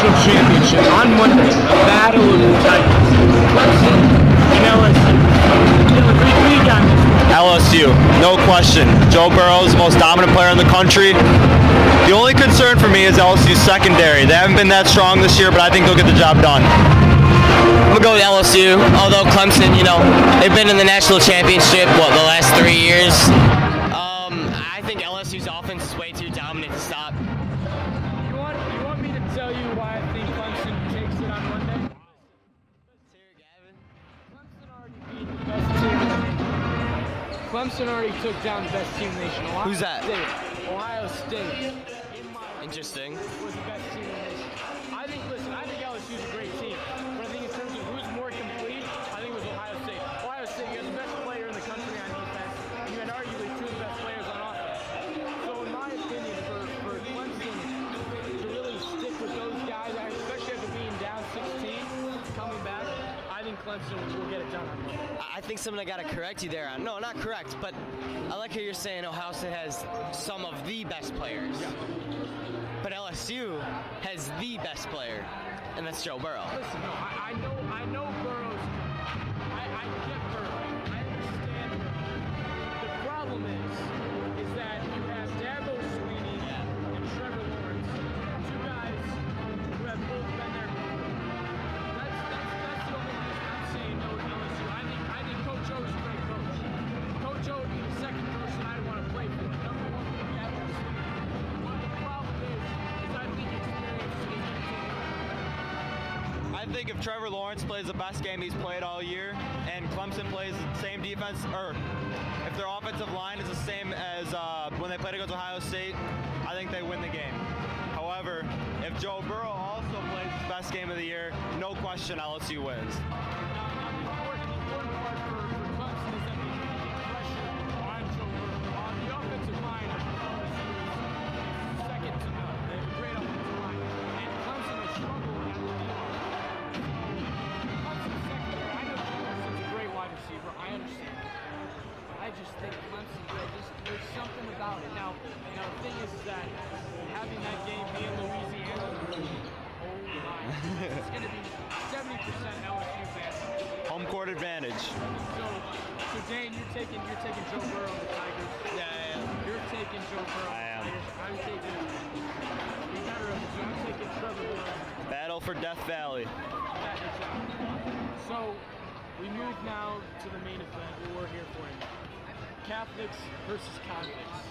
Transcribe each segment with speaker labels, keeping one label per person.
Speaker 1: national championship on Monday, a battle of the Titans. Clemson and LSU. Dylan, who you got this one?
Speaker 2: LSU, no question. Joe Burrow is the most dominant player in the country. The only concern for me is LSU's secondary. They haven't been that strong this year, but I think they'll get the job done.
Speaker 3: I'm going to go with LSU, although Clemson, they've been in the national championship, the last 3 years. I think LSU's offense is way too dominant to stop.
Speaker 1: You want me to tell you why I think Clemson takes it on Monday?
Speaker 3: Let's hear it, Gavin.
Speaker 1: Clemson already beat the best team in the nation. Clemson already took down the best team in the nation.
Speaker 3: Who's that?
Speaker 1: Ohio State.
Speaker 3: Interesting.
Speaker 1: Was the best team in the nation. I think LSU's a great team. But I think in terms of who's more complete, I think it was Ohio State. Ohio State, you had the best player in the country on defense. And you had arguably two of the best players on offense. So in my opinion, for Clemson to really stick with those guys, especially after being down 16, coming back, I think Clemson will get it done on Monday.
Speaker 3: I think something I got to correct you there on. No, not correct, but I like how you're saying Ohio State has some of the best players.
Speaker 1: Yeah.
Speaker 3: But LSU has the best player, and that's Joe Burrow.
Speaker 1: Listen, no, I know Burrow's. I get Burrow. I understand Burrow. The problem is that you have Dabo Swinney and Trevor Lawrence, two guys who have both been there before. That's the only reason I'm saying no to LSU. I think Coach O is a great coach. Coach O would be the second person I'd want to play for. Number one would be Dabo Swinney. But the problem is I think experience is going to take it.
Speaker 2: I think if Trevor Lawrence plays the best game he's played all year, and Clemson plays the same defense, or if their offensive line is the same as when they played against Ohio State, I think they win the game. However, if Joe Burrow also plays his best game of the year, no question LSU wins.
Speaker 1: Now, the important part for Clemson is that they keep pressure on Joe Burrow. On the offensive line, LSU is second to none. They have a great offensive line. And Clemson has struggled at the offense. Clemson's secondary, I know Clemson's a great wide receiver. I understand that. But I just think Clemson, there's something about it. Now, the thing is that having that game be in Louisiana, oh my, it's going to be 70% LSU fans.
Speaker 2: Home court advantage.
Speaker 1: So Dane, you're taking Joe Burrow and the Tigers.
Speaker 3: Yeah.
Speaker 1: You're taking Joe Burrow.
Speaker 2: I am.
Speaker 1: I'm taking. Be better of the two. I'm taking Trevor Lawrence.
Speaker 2: Battle for Death Valley.
Speaker 1: That is out. So we move now to the main event. What we're here for. Catholics versus convicts.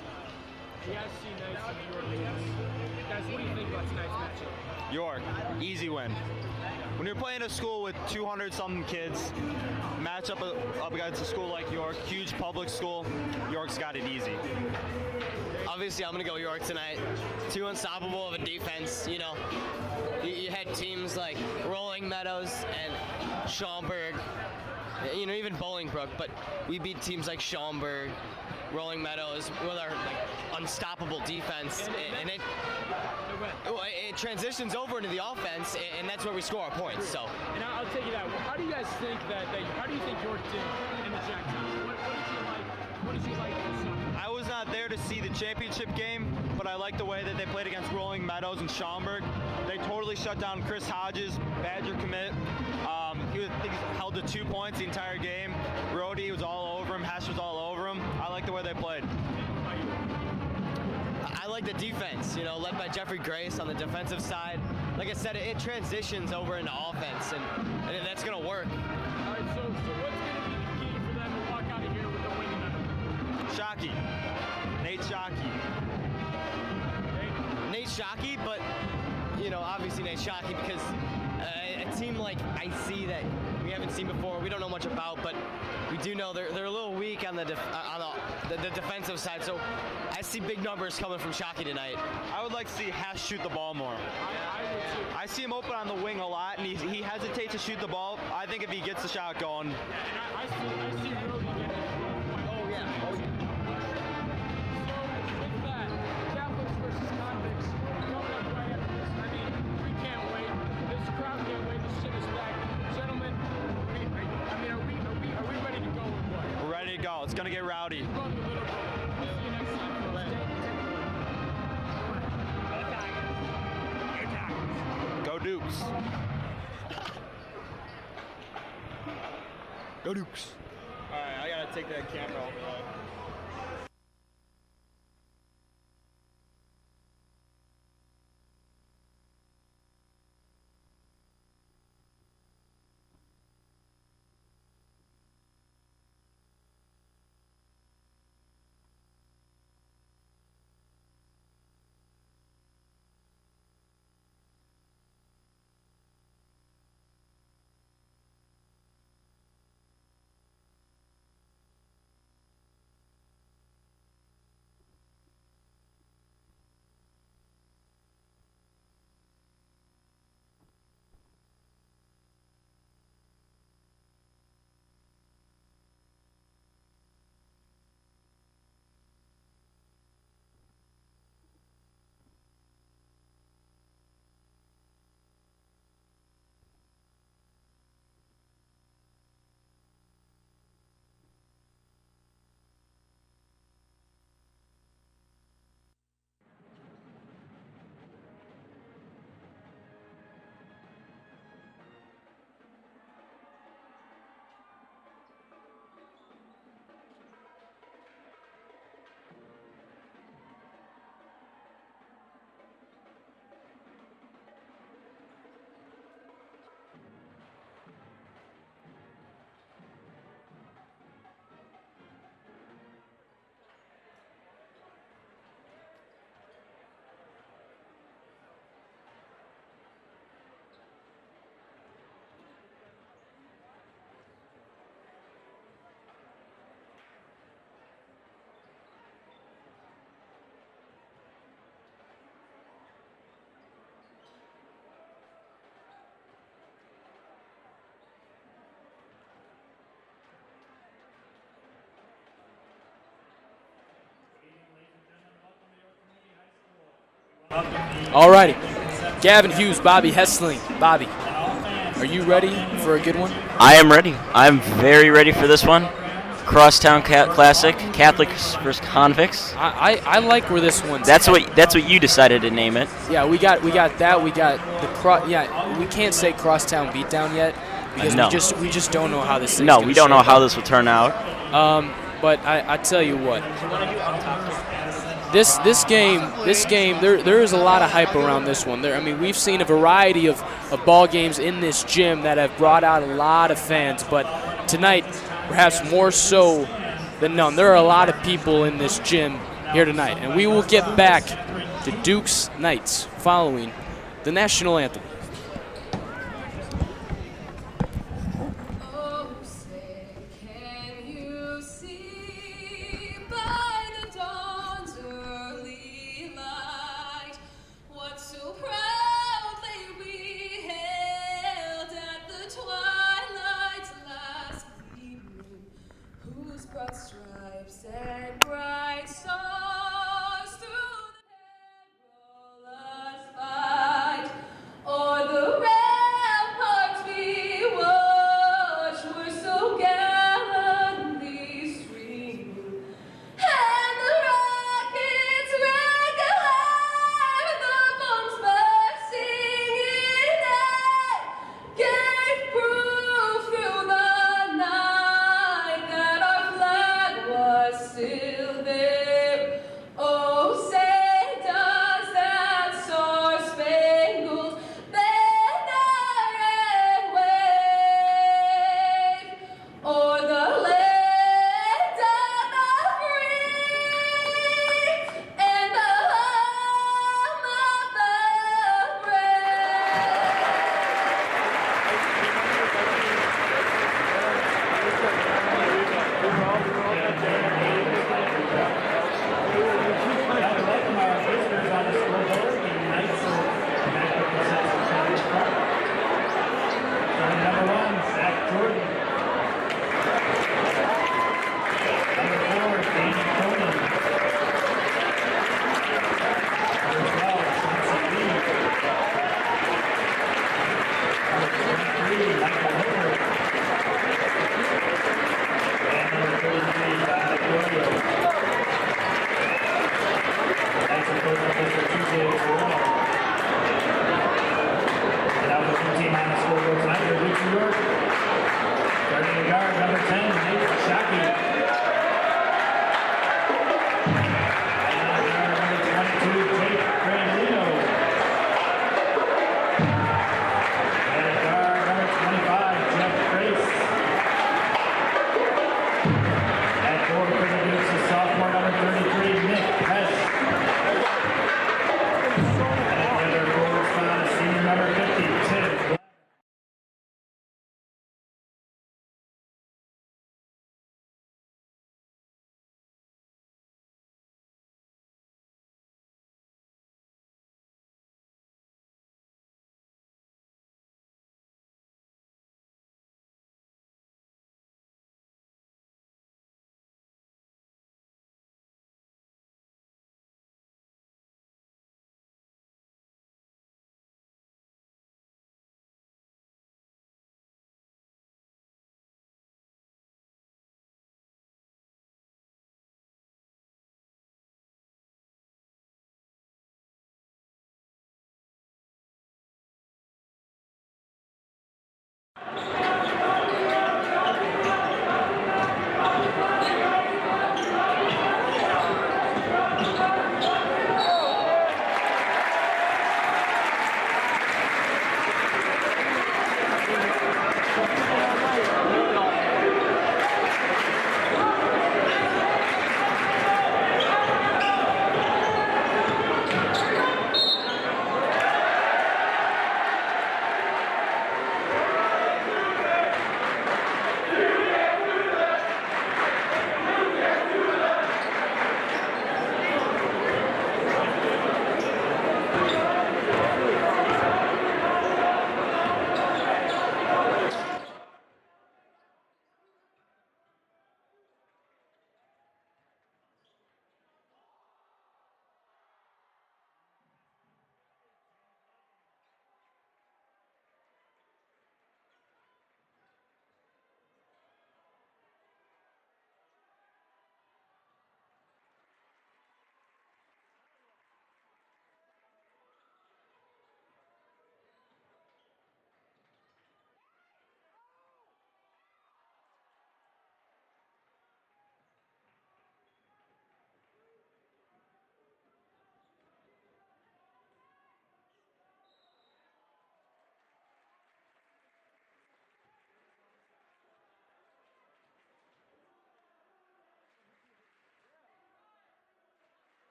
Speaker 1: You guys see nice in New York. Guys, what do you think about tonight's matchup?
Speaker 2: York, easy win. When you're playing a school with 200-something kids, match up against a school like York, huge public school, York's got it easy.
Speaker 3: Obviously, I'm going to go York tonight. Too unstoppable of a defense. You had teams like Rolling Meadows and Schaumburg, even Bolingbrook, but we beat teams like Schaumburg, Rolling Meadows with our unstoppable defense, and it transitions over into the offense, and that's where we score our points. So,
Speaker 1: and I'll take you that. How do you guys think how do you think York did in the Jack Town? What did you like this summer?
Speaker 2: I was not there to see the championship game, but I like the way that they played against Rolling Meadows and Schaumburg. They totally shut down Chris Hodges, Badger commit. He was held to 2 points the entire game. Brody was all over him. Hesh was all over him. I like the way they played.
Speaker 3: I like the defense, led by Jeffrey Grace on the defensive side. Like I said, it transitions over into offense, and that's going to work.
Speaker 1: All right, so what's going to be the key for them to walk out of here with a winning number?
Speaker 2: Shockey. Nate Shockey.
Speaker 3: Nate Shockey, but, obviously Nate Shockey, because a team like IC that we haven't seen before, we don't know much about, but we do know they're a little weak on the defensive side, so I see big numbers coming from Shockey tonight.
Speaker 2: I would like to see Hesh shoot the ball more.
Speaker 1: I would too.
Speaker 2: I see him open on the wing a lot, and he hesitates to shoot the ball. I think if he gets the shot going.
Speaker 1: And I see Brody getting it.
Speaker 3: Oh, yeah.
Speaker 1: So with that, Catholics versus convicts coming up right after this. I mean, we can't wait. This crowd can't wait. This shit is back. Gentlemen, are we ready to go or what?
Speaker 2: We're ready to go. It's going to get rowdy.
Speaker 1: We'll see you next time.
Speaker 2: Go Duke. Dukes. Go Dukes. All right, I gotta take that camera over there.
Speaker 4: Alrighty, Gavin, Hughes, Bobby, Hessling. Bobby, are you ready for a good one?
Speaker 5: I am ready. I'm very ready for this one. Crosstown Classic, Catholics versus Convicts.
Speaker 4: I like where this one's.
Speaker 5: That's what you decided to name it.
Speaker 4: Yeah, we got that. We got the Yeah, we can't say Crosstown Beatdown yet because
Speaker 5: No.
Speaker 4: we just don't know how this.
Speaker 5: No, we don't know how this will turn out.
Speaker 4: But I tell you what. This game, there is a lot of hype around this one. I mean, we've seen a variety of ball games in this gym that have brought out a lot of fans, but tonight, perhaps more so than none, there are a lot of people in this gym here tonight, and we will get back to Dukes Knights following the national anthem.
Speaker 6: Or At forward introduces sophomore number 33, Nick Hess. And at the other forward spot is senior number 50, Tim.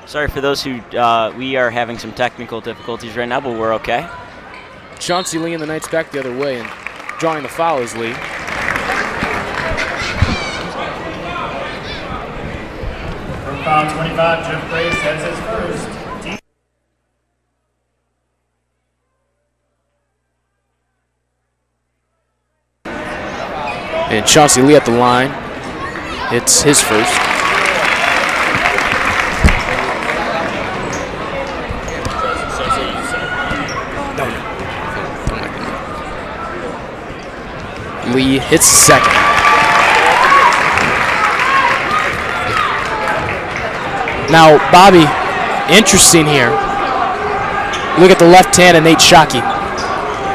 Speaker 5: Sorry for those who, we are having some technical difficulties right now, but we're okay.
Speaker 4: Chauncey Lee and the Knights back the other way, and drawing the foul is Lee.
Speaker 6: For foul 25, Jim Grace has his first.
Speaker 4: And Chauncey Lee at the line. It's his first. Lee hits the second. Now, Bobby, interesting here. Look at the left hand of Nate Shockey.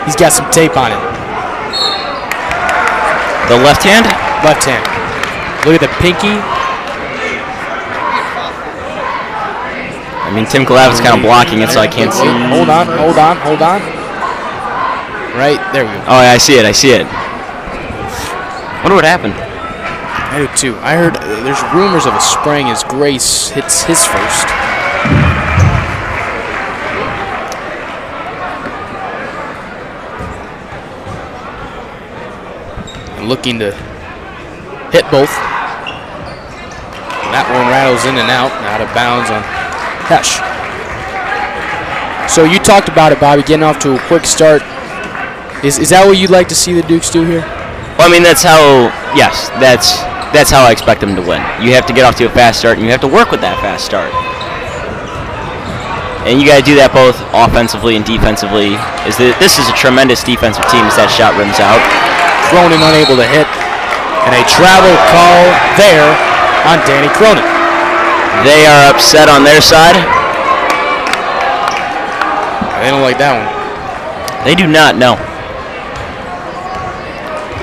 Speaker 4: He's got some tape on it.
Speaker 5: The left hand?
Speaker 4: Left hand. Look at the pinky.
Speaker 5: I mean, Tim Galavin's kind of blocking it, so I can't see.
Speaker 4: Hold on. Right, there we go.
Speaker 5: Oh, yeah, I see it. Wonder what happened.
Speaker 4: I do too. I heard there's rumors of a spraying as Grace hits his first. And looking to hit both. That one rattles in and out of bounds on Hesh. So you talked about it, Bobby, getting off to a quick start. Is that what you'd like to see the Dukes do here?
Speaker 5: Well, I mean, that's how I expect them to win. You have to get off to a fast start, and you have to work with that fast start. And you got to do that both offensively and defensively. This is a tremendous defensive team as that shot rims out.
Speaker 4: Cronin unable to hit, and a travel call there on Danny Cronin.
Speaker 5: They are upset on their side.
Speaker 4: They don't like that one.
Speaker 5: They do not, no.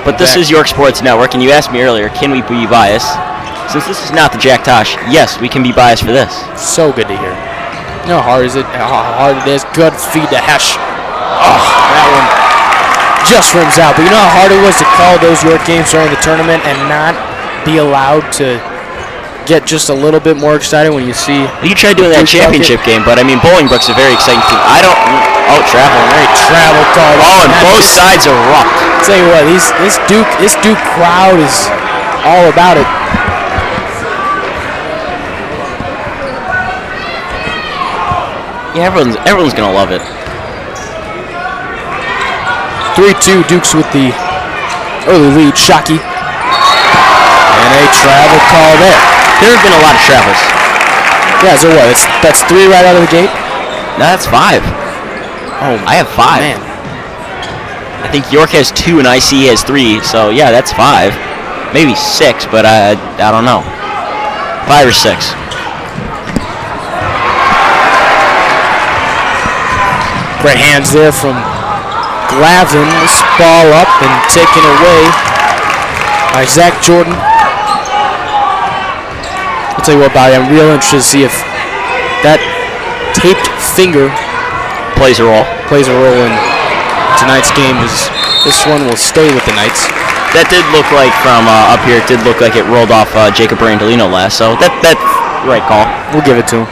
Speaker 5: But this is York Sports Network, and you asked me earlier, can we be biased? Since this is not the Jack Tosh, yes, we can be biased for this.
Speaker 4: So good to hear. You know how hard it is? How hard it is. Good feed to Hesh. Oh, that one just rims out. But you know how hard it was to call those York games during the tournament and not be allowed to get just a little bit more excited when you see.
Speaker 5: You tried doing that championship game, but I mean, Bolingbrook's a very exciting team. I don't. Oh, travel.
Speaker 4: Very travel call.
Speaker 5: Oh, and both sides erupt.
Speaker 4: Tell you what, this Duke crowd is all about it.
Speaker 5: Yeah, everyone's gonna love it.
Speaker 4: 3-2, Dukes with the early lead. Shockey. And a travel call there.
Speaker 5: There have been a lot of travels.
Speaker 4: Yeah, so what? That's 3 right out of the gate?
Speaker 5: No, that's 5.
Speaker 4: Oh,
Speaker 5: I have 5.
Speaker 4: man.
Speaker 5: I think York has 2 and IC has 3, so yeah, that's 5. Maybe 6, but I don't know. 5 or 6.
Speaker 4: Great hands there from Gavin. This ball up and taken away by Zach Jordan. I'll tell you what, Bobby, I'm real interested to see if that taped finger
Speaker 5: plays a role
Speaker 4: in tonight's game. As this one will stay with the Knights.
Speaker 5: That did look like from up here. It did look like it rolled off Jacob Brandolino last. So that's right call.
Speaker 4: We'll give it to him.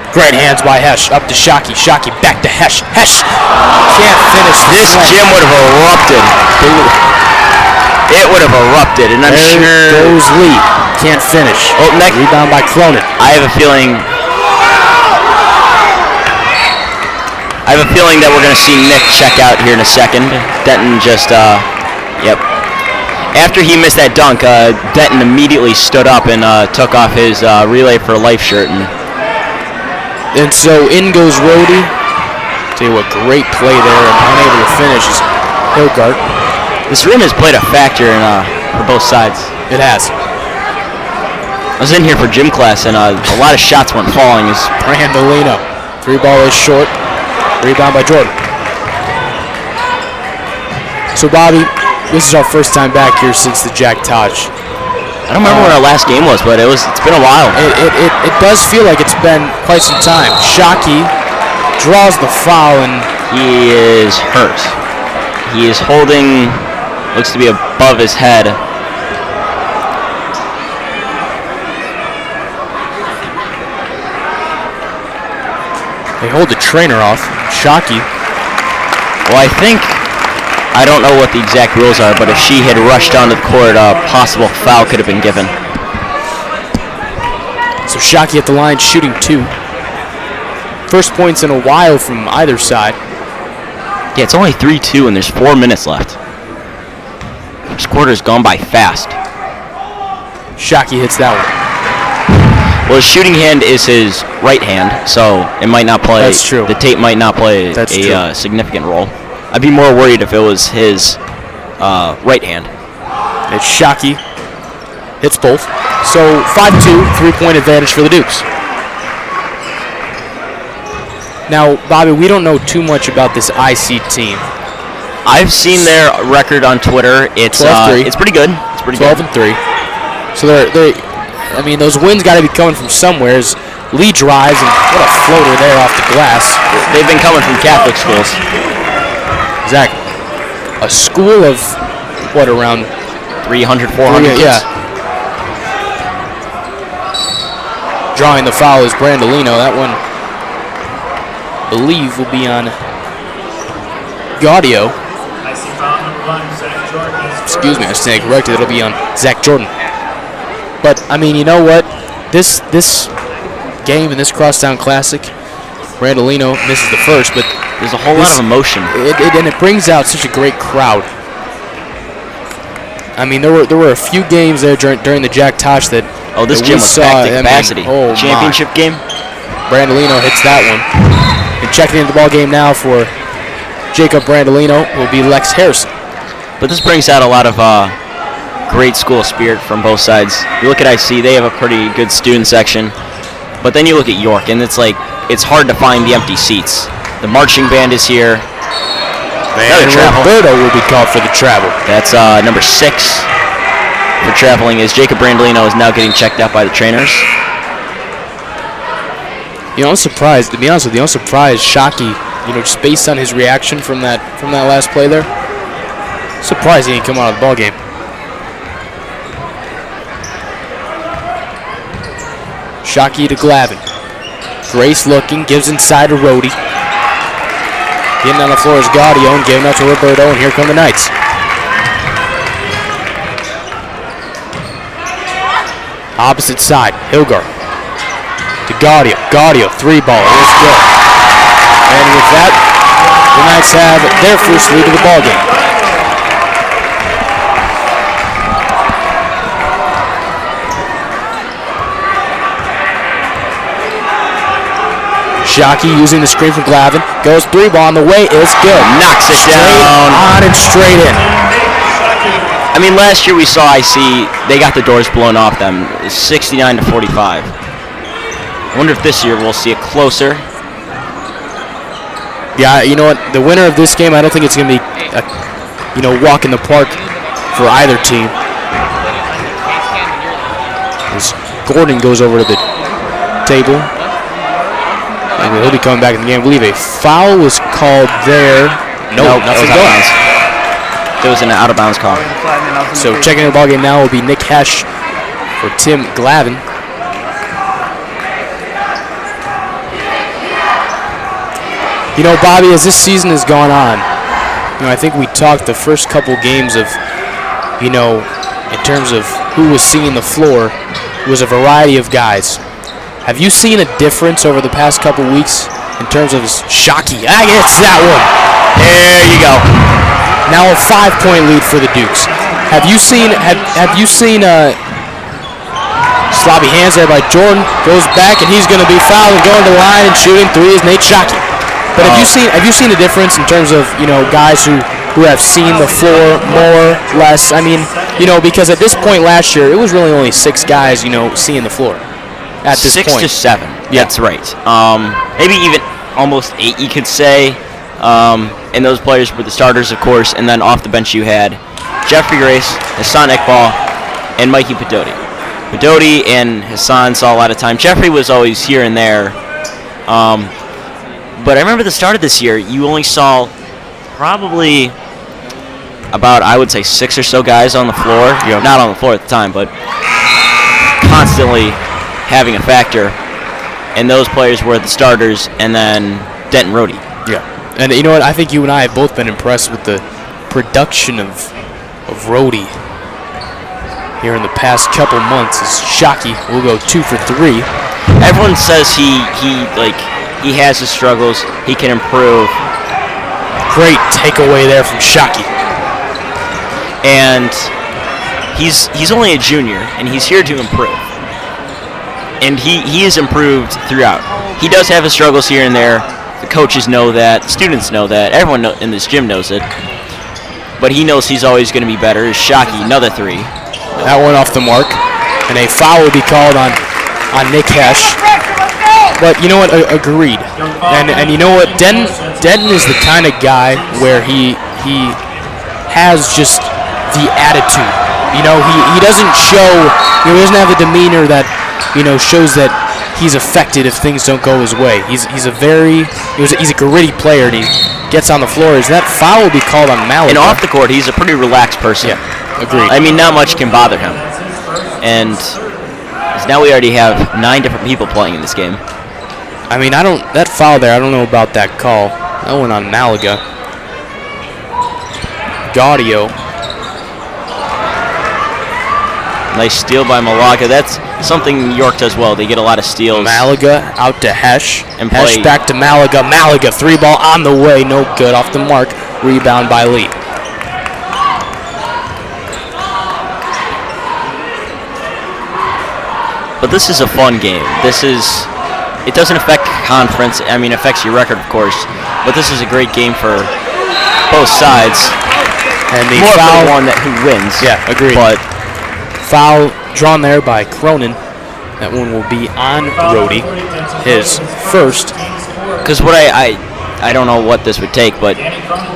Speaker 4: Great hands by Hesh. Up to Shockey. Shockey back to Hesh. Hesh can't finish.
Speaker 5: This gym would have erupted. It would have erupted, and I'm sure.
Speaker 4: There goes Lee. Can't finish.
Speaker 5: Oh, next
Speaker 4: rebound by Cronin.
Speaker 5: I have a feeling that we're going to see Nick check out here in a second. Denton just, yep. After he missed that dunk, Denton immediately stood up and took off his Relay for Life shirt.
Speaker 4: And so in goes Rhodey. Tell you what, great play there, and unable to finish is Hilgart.
Speaker 5: This rim has played a factor for both sides.
Speaker 4: It has.
Speaker 5: I was in here for gym class, and a lot of shots weren't falling.
Speaker 4: Brandolino. 3 ball is short. Rebound by Jordan. So, Bobby, this is our first time back here since the Jack Taj.
Speaker 5: I don't remember when our last game was, but it's been a while.
Speaker 4: It does feel like it's been quite some time. Shockey draws the foul, and
Speaker 5: he is hurt. He is holding, looks to be above his head.
Speaker 4: They hold the trainer off. Shockey.
Speaker 5: Well, I don't know what the exact rules are, but if she had rushed onto the court, a possible foul could have been given.
Speaker 4: So Shockey at the line shooting 2. First points in a while from either side.
Speaker 5: Yeah, it's only 3-2 and there's 4 minutes left. This quarter's gone by fast.
Speaker 4: Shockey hits that one.
Speaker 5: Well, his shooting hand is his right hand, so it might not play.
Speaker 4: That's true.
Speaker 5: The tape might not play a significant role. I'd be more worried if it was his right hand.
Speaker 4: It's Shockey. Hits both. So 5-2, 3-point advantage for the Dukes. Now, Bobby, we don't know too much about this IC team.
Speaker 5: I've seen their record on Twitter. It's
Speaker 4: 12-3.
Speaker 5: It's pretty good. It's pretty
Speaker 4: 12-3. So they, I mean, those wins got to be coming from somewhere. Lee drives, and what a floater there off the glass.
Speaker 5: They've been coming from Catholic schools.
Speaker 4: Exactly. A school of, what, around
Speaker 5: 300, 400 kids?
Speaker 4: Yeah. Drawing the foul is Brandolino. That one, I believe, will be on Gaudio. Excuse me, I stand corrected. It'll be on Zach Jordan. But, I mean, you know what? This game in this Crosstown Classic, Brandolino misses the first, but
Speaker 5: there's a whole lot of emotion.
Speaker 4: And it brings out such a great crowd. I mean, there were a few games there during the Jack Tosh that
Speaker 5: this gym was packed to capacity. Championship game.
Speaker 4: Brandolino hits that one. And checking into the ball game now for Jacob Brandolino will be Lex Harrison.
Speaker 5: But this brings out a lot of great school spirit from both sides. You look at IC; they have a pretty good student section. But then you look at York, and it's hard to find the empty seats. The marching band is here.
Speaker 4: And Roberto will be called for the travel.
Speaker 5: That's number 6 for traveling, as Jacob Brandolino is now getting checked out by the trainers.
Speaker 4: You know, I'm surprised. To be honest with you, I'm surprised Shockey, you know, just based on his reaction from that last play there. Surprised he didn't come out of the ball game. Shockey to Gavin. Grace looking, gives inside to Rhodey. Getting on the floor is Gaudio and giving up to Roberto, and here come the Knights. Opposite side, Hilgar to Gaudio. Gaudio, 3-ball, it's good. And with that, the Knights have their first lead of the ball game. Shockey using the screen from Gavin. Goes 3-ball on the way. It's good.
Speaker 5: Knocks it down.
Speaker 4: On and straight in.
Speaker 5: I mean, last year we saw IC, they got the doors blown off them, 69-45. I wonder if this year we'll see it closer.
Speaker 4: Yeah, you know what? The winner of this game, I don't think it's going to be a, you know, walk in the park for either team. As Gordon goes over to the table. And he'll be coming back in the game. I believe a foul was called there. No, nothing going.
Speaker 5: There was an out-of-bounds call.
Speaker 4: So checking the ball game now will be Nick Hesh for Tim Glavin. You know, Bobby, as this season has gone on, you know, I think we talked the first couple games of, you know, in terms of who was seeing the floor, it was a variety of guys. Have you seen a difference over the past couple weeks in terms of Shockey? Ah, it's that one.
Speaker 5: There you go.
Speaker 4: Now a 5-point lead for the Dukes. Have you seen sloppy hands there by Jordan? Goes back and he's going to be fouled and going to the line and shooting 3 is Nate Shockey. But have you seen a difference in terms of, you know, guys who have seen the floor more, less? I mean, you know, because at this point last year it was really only 6 guys, you know, seeing the floor. At this
Speaker 5: 6
Speaker 4: point.
Speaker 5: to 7. Yeah. That's right. Maybe even almost 8, you could say. And those players were the starters, of course. And then off the bench you had Jeffrey Grace, Hassan Iqbal, and Mikey Pedotti. Pedotti and Hassan saw a lot of time. Jeffrey was always here and there. But I remember the start of this year, you only saw probably about, I would say, 6 or so guys on the floor.
Speaker 4: Yeah.
Speaker 5: Not on the floor at the time, but constantly having a factor, and those players were the starters, and then Denton Rhodey.
Speaker 4: Yeah, and you know what? I think you and I have both been impressed with the production of Rhodey here in the past couple months. As Shockey will go 2 for 3.
Speaker 5: Everyone says he has his struggles. He can improve.
Speaker 4: Great takeaway there from Shockey.
Speaker 5: And he's only a junior, and he's here to improve. And he has improved throughout. He does have his struggles here and there. The coaches know that. The students know that. Everyone in this gym knows it. But he knows he's always going to be better. Shockey, another 3.
Speaker 4: That one off the mark. And a foul will be called on Nick Hesh. But you know what? Agreed. And you know what? Denton is the kind of guy where he has just the attitude. You know, he doesn't show, he doesn't have the demeanor that, you know, shows that he's affected if things don't go his way. He's a gritty player, and he gets on the floor. Is that foul will be called on Malaga?
Speaker 5: And off the court, he's a pretty relaxed person.
Speaker 4: Yeah, agreed.
Speaker 5: I mean, not much can bother him. And now we already have 9 different people playing in this game.
Speaker 4: I mean, that foul there, I don't know about that call. That went on Malaga. Gaudio.
Speaker 5: Nice steal by Malaga. That's something York does well. They get a lot of steals.
Speaker 4: Malaga out to Hesh.
Speaker 5: And
Speaker 4: Hesh back to Malaga. Malaga 3-ball on the way. No good. Off the mark. Rebound by Lee.
Speaker 5: But this is a fun game. It doesn't affect conference. I mean, it affects your record, of course. But this is a great game for both sides.
Speaker 4: And the
Speaker 5: more
Speaker 4: foul,
Speaker 5: for the one who wins.
Speaker 4: Yeah, agreed.
Speaker 5: But
Speaker 4: foul drawn there by Cronin. That one will be on Rhodey, his first.
Speaker 5: Because what I don't know what this would take, but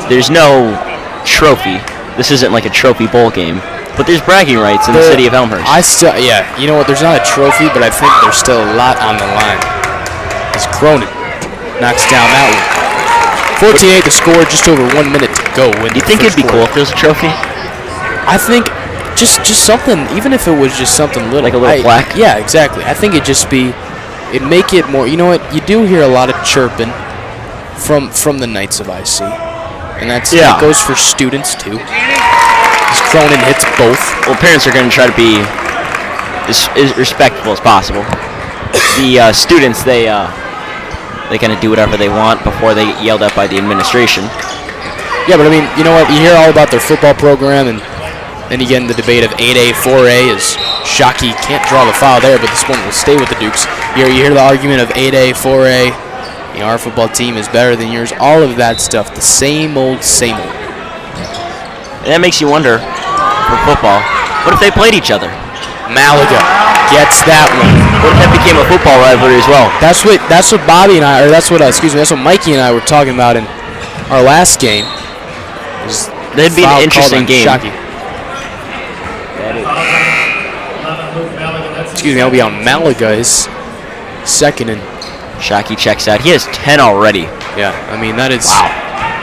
Speaker 5: there's no trophy. This isn't like a trophy bowl game. But there's bragging rights in the city of Elmhurst.
Speaker 4: Yeah, you know what? There's not a trophy, but I think there's still a lot on the line. as Cronin knocks down that one. 14-8 the score, just over 1 minute to go.
Speaker 5: Do you think it'd be cool if there was a trophy?
Speaker 4: I think just something, even if it was just something little.
Speaker 5: Like a little plaque?
Speaker 4: Yeah, exactly. I think it'd make it more, you know what, you do hear a lot of chirping from the Knights of IC. And that goes for students too. As Cronin hits both.
Speaker 5: Well, parents are going to try to be as respectful as possible. The students, they kind of do whatever they want before they get yelled at by the administration.
Speaker 4: Yeah, but I mean, you know what? You hear all about their football program, and then you get in the debate of 8A, 4A, as Shockey can't draw the foul there, but this one will stay with the Dukes. You hear the argument of 8A, 4A. You know, our football team is better than yours. All of that stuff, the same old, same old.
Speaker 5: And that makes you wonder, for football, what if they played each other?
Speaker 4: Malaga gets that one.
Speaker 5: What if that became a football rivalry as well?
Speaker 4: That's what Bobby and I, or that's what Mikey and I were talking about in our last game.
Speaker 5: That'd be an interesting game.
Speaker 4: Shockey. Excuse me, that'll be on Malaga, his second, and
Speaker 5: Shockey checks out. He has 10 already.
Speaker 4: Yeah, I mean, that is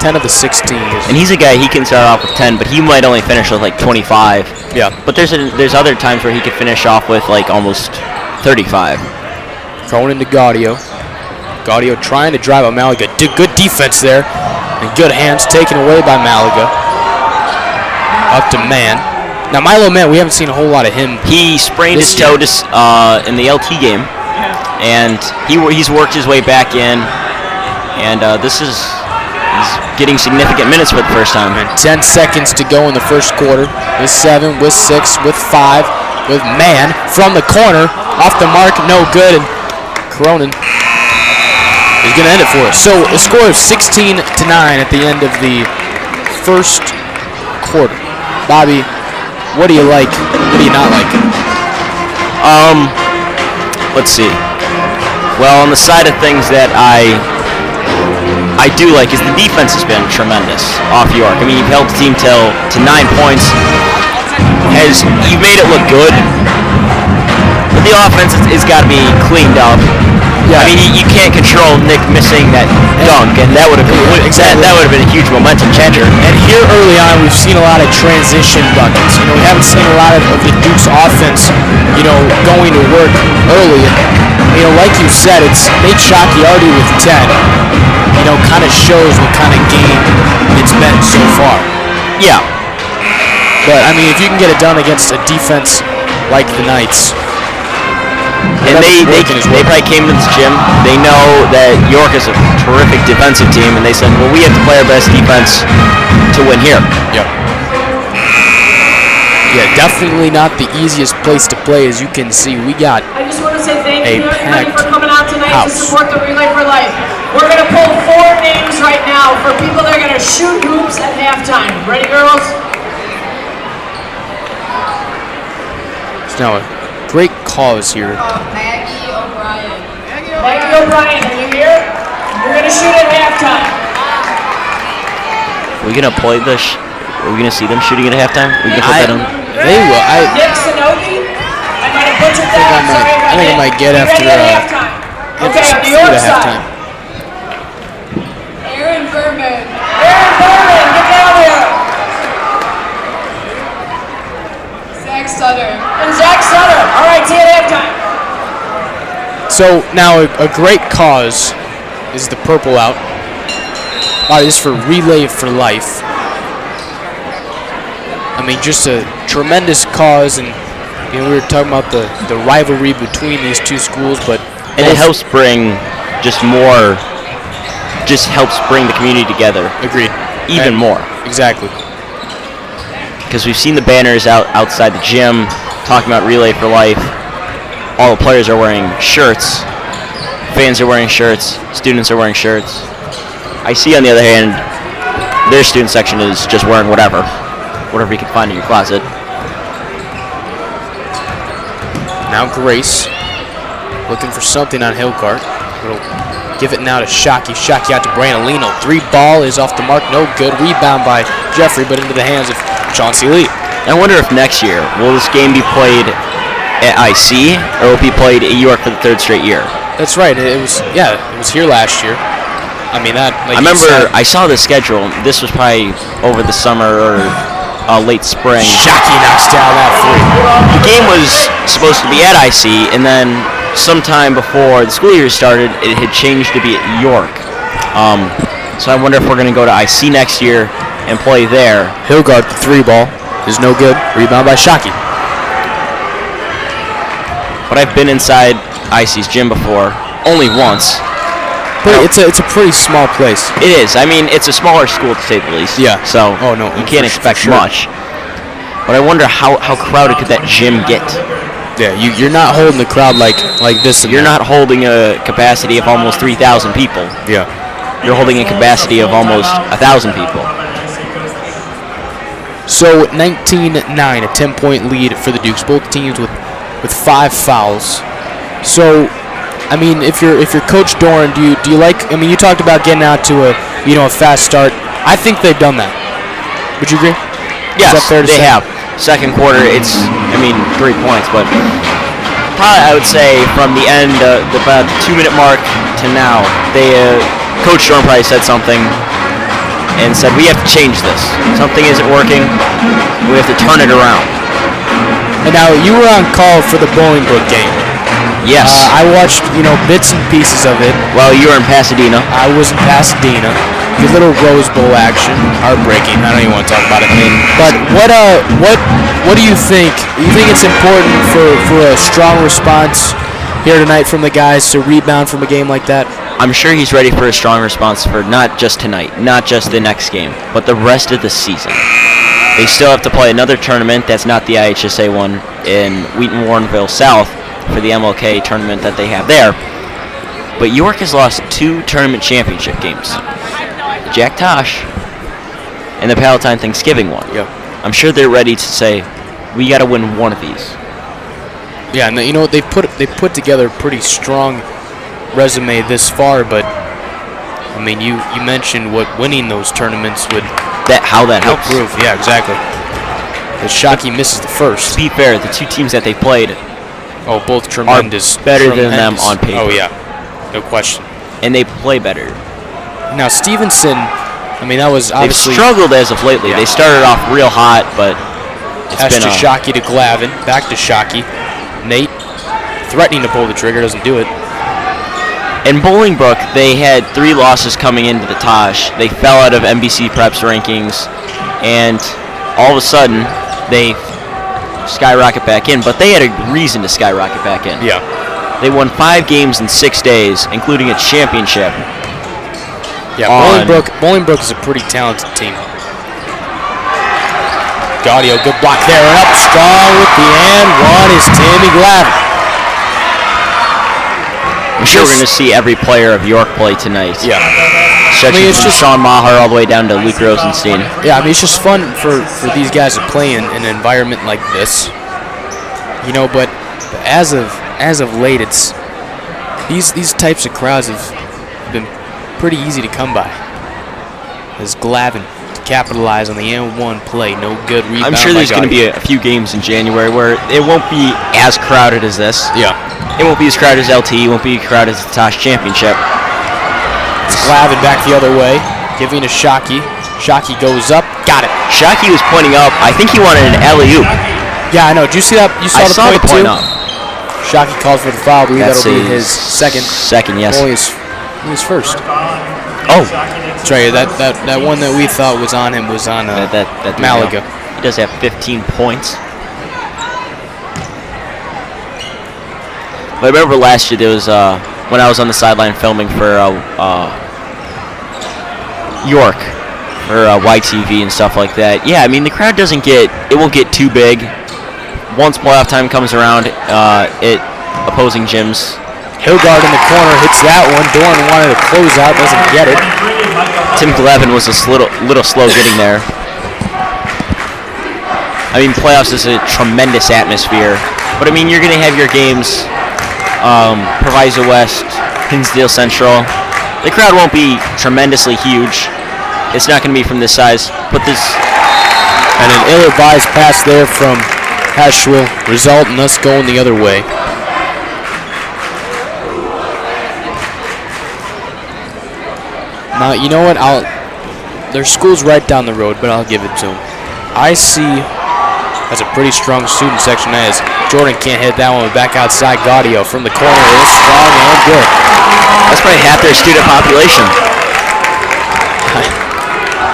Speaker 4: 10 of the 16.
Speaker 5: And he's a guy, he can start off with 10, but he might only finish with like 25.
Speaker 4: Yeah.
Speaker 5: But there's other times where he could finish off with like almost 35.
Speaker 4: Throwing into Gaudio. Gaudio trying to drive on Malaga. Good defense there. And good hands taken away by Malaga. Up to Mann. Now, Milo Mann, we haven't seen a whole lot of him.
Speaker 5: He sprained his toe in the LT game. And he's worked his way back in. And he's getting significant minutes for the first time.
Speaker 4: And 10 seconds to go in the first quarter. With 7, with 6, with 5, with Mann from the corner. Off the mark, no good. And Cronin is going to end it for us. So a score of 16-9 at the end of the first quarter. Bobby, what do you like? What do you not like?
Speaker 5: Let's see. Well, on the side of things that I do like is the defense has been tremendous off York. I mean, you've held the team to 9 points. You've made it look good, but the offense has got to be cleaned up. Yeah. I mean, you can't control Nick missing that dunk, and that would have been a huge momentum changer.
Speaker 4: And here early on, we've seen a lot of transition buckets. You know, we haven't seen a lot of the Duke's offense, you know, going to work early. You know, like you said, it's Nate Shockey already with 10. You know, kind of shows what kind of game it's been so far.
Speaker 5: Yeah.
Speaker 4: But, I mean, if you can get it done against a defense like the Knights.
Speaker 5: And they probably came to this gym. They know that York is a terrific defensive team, and they said, well, we have to play our best defense to win here.
Speaker 4: Yep. Yeah, definitely not the easiest place to play, as you can see. We got
Speaker 7: I just want to say thank you everybody for coming out tonight
Speaker 4: house.
Speaker 7: to support the Relay for Life. We're going to pull 4 names right now for people that are going to shoot hoops at halftime. Ready, girls?
Speaker 4: It's now a great cause here.
Speaker 7: Maggie O'Brien. Maggie O'Brien, are you here? You're going to shoot at halftime.
Speaker 5: Are we gonna play are we gonna see them shooting at halftime? We can put that on.
Speaker 4: They will.
Speaker 7: Nick Sanogi? I might have butchered that.
Speaker 4: I think I might get after
Speaker 7: Okay, on the York side. Aaron Berman. Aaron Berman, get down here. Zach Sutter. And Zach Sutter. All right, see you at halftime.
Speaker 4: So now a great cause is the purple out. This is for Relay for Life. I mean, just a tremendous cause, and you know, we were talking about the rivalry between these two schools, but
Speaker 5: it helps bring helps bring the community together.
Speaker 4: Agreed.
Speaker 5: Even more.
Speaker 4: Exactly.
Speaker 5: Because we've seen the banners outside the gym talking about Relay for Life. All the players are wearing shirts. Fans are wearing shirts. Students are wearing shirts. I see, on the other hand, their student section is just wearing whatever you can find in your closet.
Speaker 4: Now Grace looking for something on Hillcart. It'll give it now to Shockey. Shockey out to Branolino. 3 ball is off the mark. No good. Rebound by Jeffrey, but into the hands of Chauncey Lee.
Speaker 5: I wonder if next year, will this game be played at IC, or will it be played at York for the 3rd straight year?
Speaker 4: That's right. It was here last year. I mean that. Like
Speaker 5: I remember I saw the schedule. This was probably over the summer or late spring.
Speaker 4: Shockey knocks down that three.
Speaker 5: The game was supposed to be at IC, and then sometime before the school year started, it had changed to be at York. So I wonder if we're going to go to IC next year and play there.
Speaker 4: Hilgard, the 3 ball is no good. Rebound by Shockey.
Speaker 5: But I've been inside IC's gym before, only once.
Speaker 4: But it's a pretty small place.
Speaker 5: It is. I mean, it's a smaller school to say the least.
Speaker 4: Yeah.
Speaker 5: So you can't expect much. But I wonder how crowded could that gym get?
Speaker 4: Yeah, you're not holding the crowd like this.
Speaker 5: You're not holding a capacity of almost 3,000 people.
Speaker 4: Yeah.
Speaker 5: You're holding a capacity of almost 1,000 people.
Speaker 4: So 19-9, a 10-point lead for the Dukes. Both teams with 5 fouls. So, I mean, if you're Coach Doran, do you like? I mean, you talked about getting out to a fast start. I think they've done that. Would you agree?
Speaker 5: Yes,
Speaker 4: Is that fair to
Speaker 5: they
Speaker 4: say?
Speaker 5: have. Second quarter, it's 3 points, but probably I would say from the end, about the 2-minute mark to now, Coach Doran probably said something and said we have to change this. Something isn't working. We have to turn it around.
Speaker 4: And now you were on call for the Bolingbrook game.
Speaker 5: Yes.
Speaker 4: I watched, bits and pieces of it.
Speaker 5: Well, you were in Pasadena.
Speaker 4: I was in Pasadena. Good little Rose Bowl action. Heartbreaking. I don't even want to talk about it. But what do you think? Do you think it's important for a strong response here tonight from the guys to rebound from a game like that?
Speaker 5: I'm sure he's ready for a strong response for not just tonight, not just the next game, but the rest of the season. They still have to play another tournament that's not the IHSA one in Wheaton-Warrenville South for the MLK tournament that they have there. But York has lost 2 tournament championship games. Jack Tosh and the Palatine Thanksgiving one.
Speaker 4: Yeah.
Speaker 5: I'm sure they're ready to say, we got to win one of these.
Speaker 4: Yeah, and they put together a pretty strong resume this far, but I mean, you mentioned what winning those tournaments would
Speaker 5: how that helps.
Speaker 4: prove. Yeah, exactly. The Shockey misses the first.
Speaker 5: To be fair, the 2 teams that they played
Speaker 4: both tremendous.
Speaker 5: are better than them on paper.
Speaker 4: Oh yeah, no question.
Speaker 5: And they play better.
Speaker 4: Now Stevenson, I mean, that was obviously
Speaker 5: they've struggled as of lately.
Speaker 4: Yeah.
Speaker 5: They started off real hot, but it's
Speaker 4: pass
Speaker 5: been
Speaker 4: to Shockey to Glavin, back to Shockey. Nate threatening to pull the trigger, doesn't do it.
Speaker 5: In Bolingbrook, they had 3 losses coming into the Tosh. They fell out of NBC Prep's rankings, and all of a sudden, they skyrocket back in. But they had a reason to skyrocket back in.
Speaker 4: Yeah.
Speaker 5: They won 5 games in 6 days, including a championship.
Speaker 4: Yeah, Bolingbrook is a pretty talented team. Gaudio, good block there, and up strong with the and one is Tammy Glavin.
Speaker 5: I'm sure we're going to see every player of York play tonight.
Speaker 4: Yeah.
Speaker 5: Stretching from Sean Maher all the way down to Luke Rosenstein.
Speaker 4: Yeah, I mean, it's just fun for these guys to play in an environment like this. But as of late, it's these types of crowds have been pretty easy to come by. As Glavin to capitalize on the N1 play, no good rebound.
Speaker 5: I'm sure there's going to be a few games in January where it won't be as crowded as this.
Speaker 4: Yeah.
Speaker 5: It won't be as crowded as LT. It won't be as crowded as the Tosh Championship.
Speaker 4: It's Glavin back the other way, giving to Shockey. Shockey goes up, got it.
Speaker 5: Shockey was pointing up. I think he wanted an alley-oop.
Speaker 4: Yeah, I know. Did you see that? You saw the point
Speaker 5: up.
Speaker 4: Shockey called for the foul. I believe
Speaker 5: That's
Speaker 4: that'll be his second.
Speaker 5: Second, yes.
Speaker 4: Only his first.
Speaker 5: Oh.
Speaker 4: That's right. That one that we thought was on him was on
Speaker 5: that
Speaker 4: Malaga.
Speaker 5: He does have 15 points. But I remember last year there was when I was on the sideline filming for York for YTV and stuff like that. Yeah, I mean the crowd won't get too big. Once playoff time comes around, opposing gyms.
Speaker 4: Hilgard in the corner hits that one. Doran wanted to close out, doesn't get it.
Speaker 5: Tim Glavin was a little slow getting there. I mean, playoffs is a tremendous atmosphere, but I mean you're gonna have your games. Proviso West, Hinsdale Central. The crowd won't be tremendously huge. It's not going to be from this size, but this...
Speaker 4: And an ill-advised pass there from Hashwell, resulting in us going the other way. Now, you know what? Their school's right down the road, but I'll give it to them. IC has a pretty strong student section as Jordan can't hit that one, but back outside, Gaudio from the corner is strong and good.
Speaker 5: That's probably half their student population.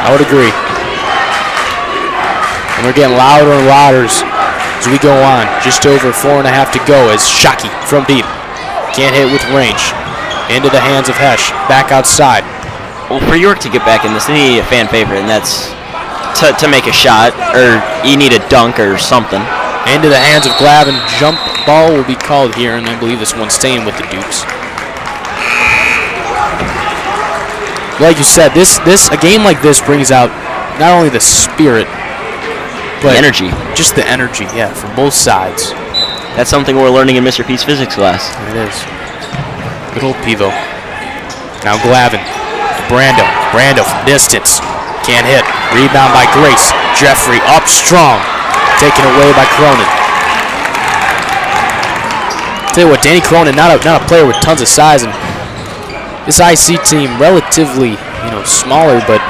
Speaker 4: I would agree. And we're getting louder and louder as we go on. Just over 4.5 to go as Shockey from deep. Can't hit with range. Into the hands of Hesh. Back outside.
Speaker 5: Well, for York to get back in this, they need a fan favorite, and that's to make a shot, or you need a dunk or something.
Speaker 4: Into the hands of Gavin. Jump ball will be called here, and I believe this one's staying with the Dukes. Like you said, a game like this brings out not only the spirit, but
Speaker 5: the energy.
Speaker 4: Just the energy, yeah, from both sides.
Speaker 5: That's something we're learning in Mr. P's physics class.
Speaker 4: It is. Good old Pivo. Now Gavin. Brando from distance. Can't hit. Rebound by Grace. Jeffrey up strong. Taken away by Cronin. Tell you what, Danny Cronin, not a player with tons of size, and this IC team relatively, smaller, but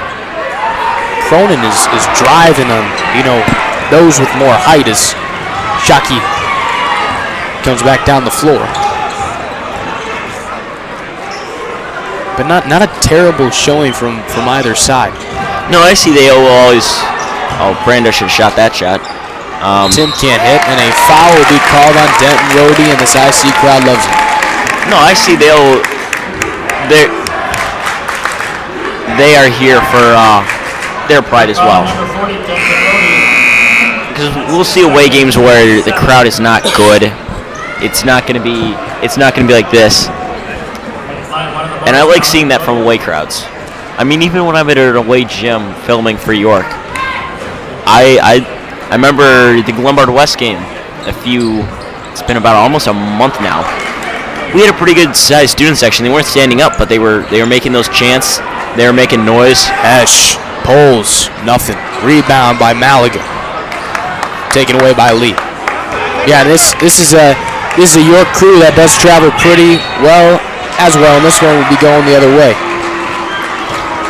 Speaker 4: Cronin is driving on, those with more height as Shockey comes back down the floor. But not a terrible showing from either side.
Speaker 5: No, I see they will always. Oh, Brando should have shot that shot.
Speaker 4: Tim can't hit, and a foul will be called on Denton Rhodey, and this IC crowd loves it.
Speaker 5: No, I see they are here for their pride as well. Because we'll see away games where the crowd is not good. It's not gonna be like this. And I like seeing that from away crowds. I mean, even when I'm at an away gym filming for York, I remember the Glenbard West game. It's been about almost a month now. We had a pretty good sized student section. They weren't standing up, but they were making those chants. They were making noise.
Speaker 4: Hesh pulls nothing. Rebound by Malaga. Taken away by Lee. Yeah, this is a York crew that does travel pretty well as well, and this one will be going the other way.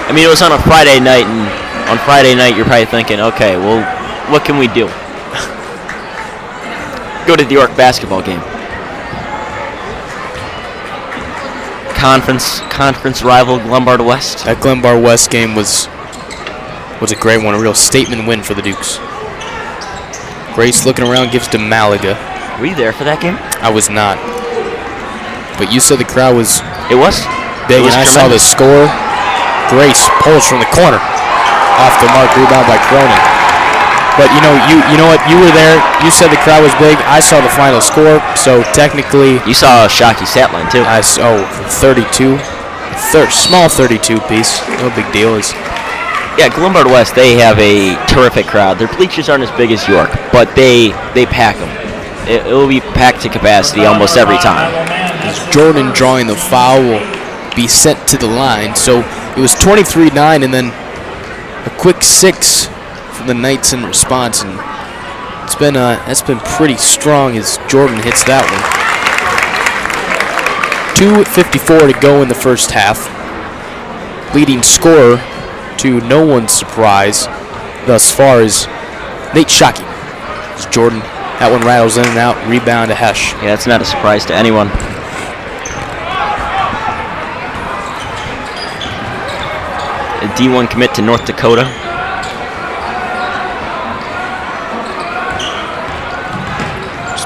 Speaker 5: I mean, it was on a Friday night, and on Friday night you're probably thinking, okay, well, what can we do? Go to the York basketball game. Conference rival Glenbard West.
Speaker 4: That Glenbard West game was a great one, a real statement win for the Dukes. Grace looking around, gives to Malaga.
Speaker 5: Were you there for that game?
Speaker 4: I was not. But you said the crowd was
Speaker 5: big,
Speaker 4: and I saw the score. Grace pulls from the corner. Off the mark, rebound by Cronin. But you know what? You were there. You said the crowd was big. I saw the final score, so technically...
Speaker 5: You saw Shockey's stat line, too.
Speaker 4: 32. Small 32 piece. No big deal.
Speaker 5: Yeah, Glenbard West, they have a terrific crowd. Their bleachers aren't as big as York, but they pack them. It will be packed to capacity almost every time.
Speaker 4: Jordan drawing the foul will be sent to the line. So it was 23-9, and then a quick 6 from the Knights in response, and that's been pretty strong as Jordan hits that one. 2:54 to go in the first half. Leading scorer, to no one's surprise thus far, is Nate Shockey. As Jordan, that one rattles in and out. Rebound to Hesh.
Speaker 5: Yeah, that's not a surprise to anyone. A D1 commit to North Dakota.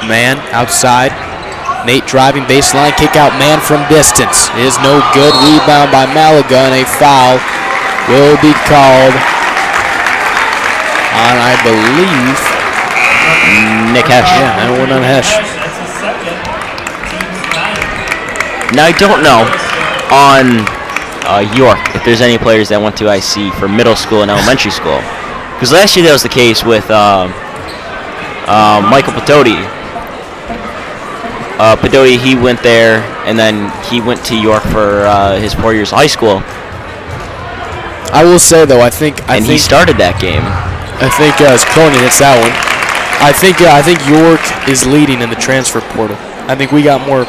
Speaker 4: Man outside. Nate driving baseline, kick out man from distance. Is no good. Rebound by Malaga, and a foul will be called on, I believe,
Speaker 5: Nick Hesh.
Speaker 4: Yeah, that one on Hesh.
Speaker 5: Now I don't know on York if there's any players that went to IC for middle school and elementary school, because last year that was the case with Michael Padoti. Padoti, he went there, and then he went to York for his 4 years of high school.
Speaker 4: I will say though, I think
Speaker 5: he started that game.
Speaker 4: I think as Cronin hits that one, I think York is leading in the transfer portal. I think we got more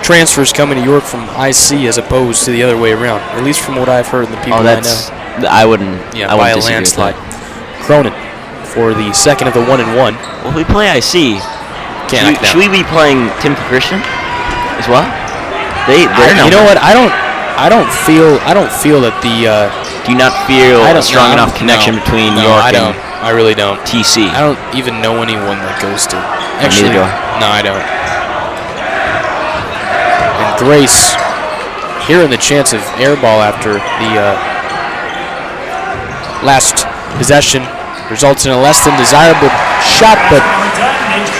Speaker 4: transfers coming to York from IC as opposed to the other way around, at least from what I've heard and the people I know.
Speaker 5: I wouldn't.
Speaker 4: Yeah,
Speaker 5: I
Speaker 4: by a
Speaker 5: wouldn't disagree with
Speaker 4: landslide.
Speaker 5: that.
Speaker 4: Cronin for the second of the 1-1.
Speaker 5: Well, we play IC. Should we be playing Timothy Christian as well?
Speaker 4: You know what? I don't feel that the.
Speaker 5: Do you not feel a strong enough connection between York and
Speaker 4: I really don't.
Speaker 5: TC?
Speaker 4: I don't even know anyone that goes to.
Speaker 5: Actually,
Speaker 4: no, I don't. And Grace here in the chance of air ball after the last possession results in a less than desirable shot, but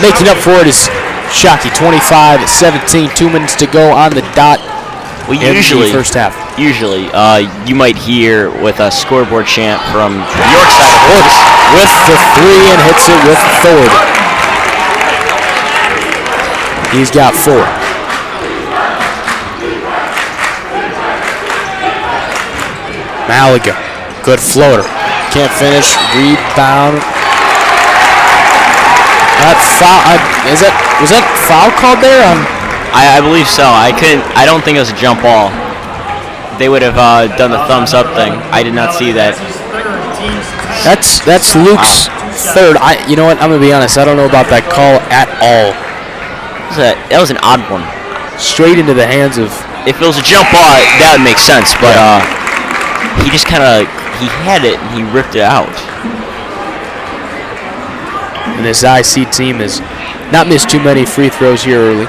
Speaker 4: making up for it is Shockey. 25-17, 2 minutes to go on the dot.
Speaker 5: Well,
Speaker 4: in the first half.
Speaker 5: Usually, you might hear with a scoreboard chant from the York side of Borchers
Speaker 4: with the 3 and hits it with Thord. He's got 4. Malaga, good floater. Can't finish. Rebound. That foul. Was that foul called there?
Speaker 5: I believe so. I don't think it was a jump ball. They would have done the thumbs up thing. I did not see that.
Speaker 4: That's Luke's third. You know what? I'm gonna be honest. I don't know about that call at all.
Speaker 5: That was an odd one.
Speaker 4: Straight into the hands of.
Speaker 5: If it was a jump ball, that would make sense. But he just kind of had it and he ripped it out.
Speaker 4: And this IC team has not missed too many free throws here early.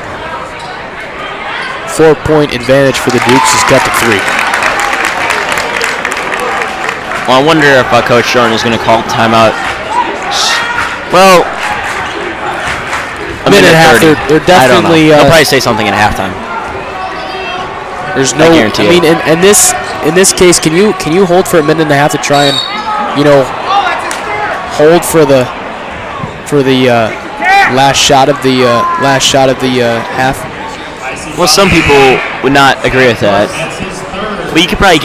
Speaker 4: 4-point advantage for the Dukes is cut to 3.
Speaker 5: Well, I wonder if Coach Jordan is going to call timeout. Well,
Speaker 4: a minute and a half. They're definitely.
Speaker 5: They'll probably say something at halftime.
Speaker 4: There's no. I mean, in this case, can you hold for a minute and a half to try and, hold for the last shot of the half?
Speaker 5: Well, some people would not agree with that, but you could probably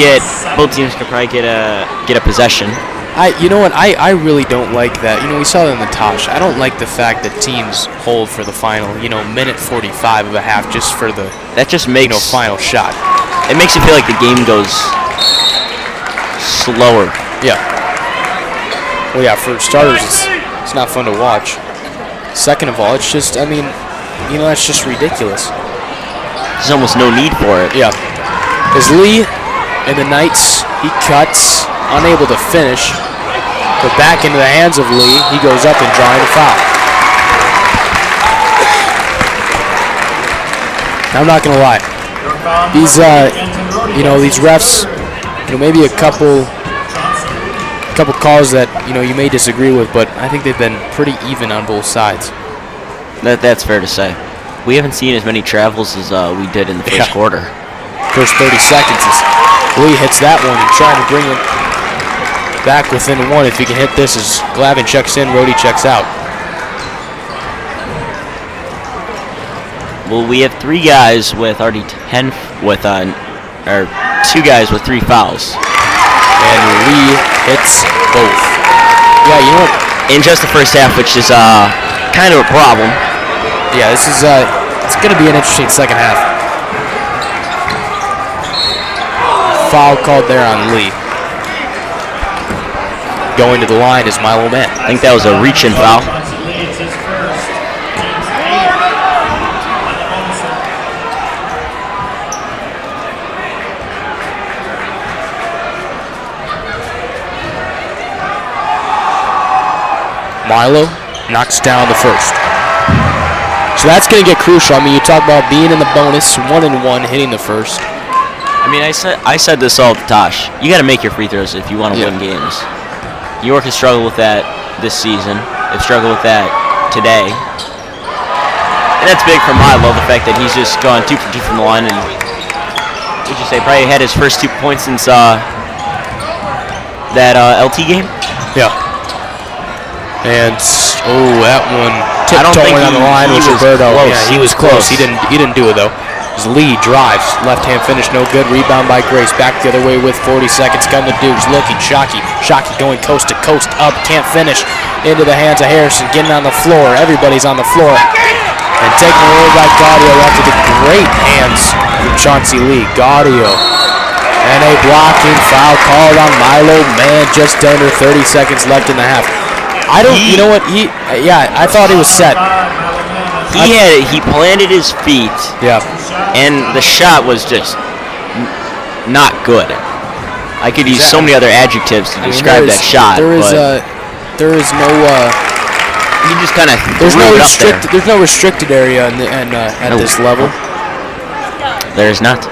Speaker 5: both teams could probably get a possession.
Speaker 4: You know what? I really don't like that. We saw that in the Tosh. I don't like the fact that teams hold for the final, minute 45 of a half just for the final shot.
Speaker 5: It makes it feel like the game goes slower.
Speaker 4: Yeah. Well, yeah. For starters, it's not fun to watch. Second of all, it's just that's just ridiculous.
Speaker 5: There's almost no need for it.
Speaker 4: Yeah. As Lee and the Knights, he cuts, unable to finish, but back into the hands of Lee. He goes up and drawing a foul. Now, I'm not gonna lie. These these refs, maybe a couple calls that you may disagree with, but I think they've been pretty even on both sides.
Speaker 5: That's fair to say. We haven't seen as many travels as we did in the first quarter.
Speaker 4: First 30 seconds is Lee hits that one and trying to bring it back within 1. If he can hit this, as Gavin checks in, Rhodey checks out.
Speaker 5: Well, we have 3 guys with already 10 with or 2 guys with 3 fouls.
Speaker 4: And Lee hits both. Yeah, you know what?
Speaker 5: In just the first half, which is kind of a problem.
Speaker 4: Yeah, this is it's going to be an interesting second half. Foul called there on Lee. Going to the line is Milo Man.
Speaker 5: I think that was a reach-in foul.
Speaker 4: Milo knocks down the first. So that's going to get crucial. You talk about being in the bonus, 1-1, hitting the first.
Speaker 5: I said this all at the Tosh. You got to make your free throws if you want to win games. York has struggled with that this season. They've struggled with that today. And that's big for Milo, the fact that he's just gone 2 for 2 from the line, and would you say probably had his first 2 points since that LT game?
Speaker 4: Yeah. And that one tiptoeing on the line was Roberto. Yeah, he was close. He didn't do it though. As Lee drives, left hand finish, no good. Rebound by Grace. Back the other way with 40 seconds. Come to Dukes, looking. Shockey going coast to coast, up, can't finish. Into the hands of Harrison, getting on the floor. Everybody's on the floor. And taken away by Gaudio after the great hands from Chauncey Lee. Gaudio. And a blocking foul called on Milo Mann. Just under 30 seconds left in the half. I don't, you know what, I thought he was set.
Speaker 5: He planted his feet.
Speaker 4: Yeah.
Speaker 5: And the shot was just not good. I could use so many other adjectives to describe that shot.
Speaker 4: There is no.
Speaker 5: He just kind of
Speaker 4: there's no restricted area at this level.
Speaker 5: There's not.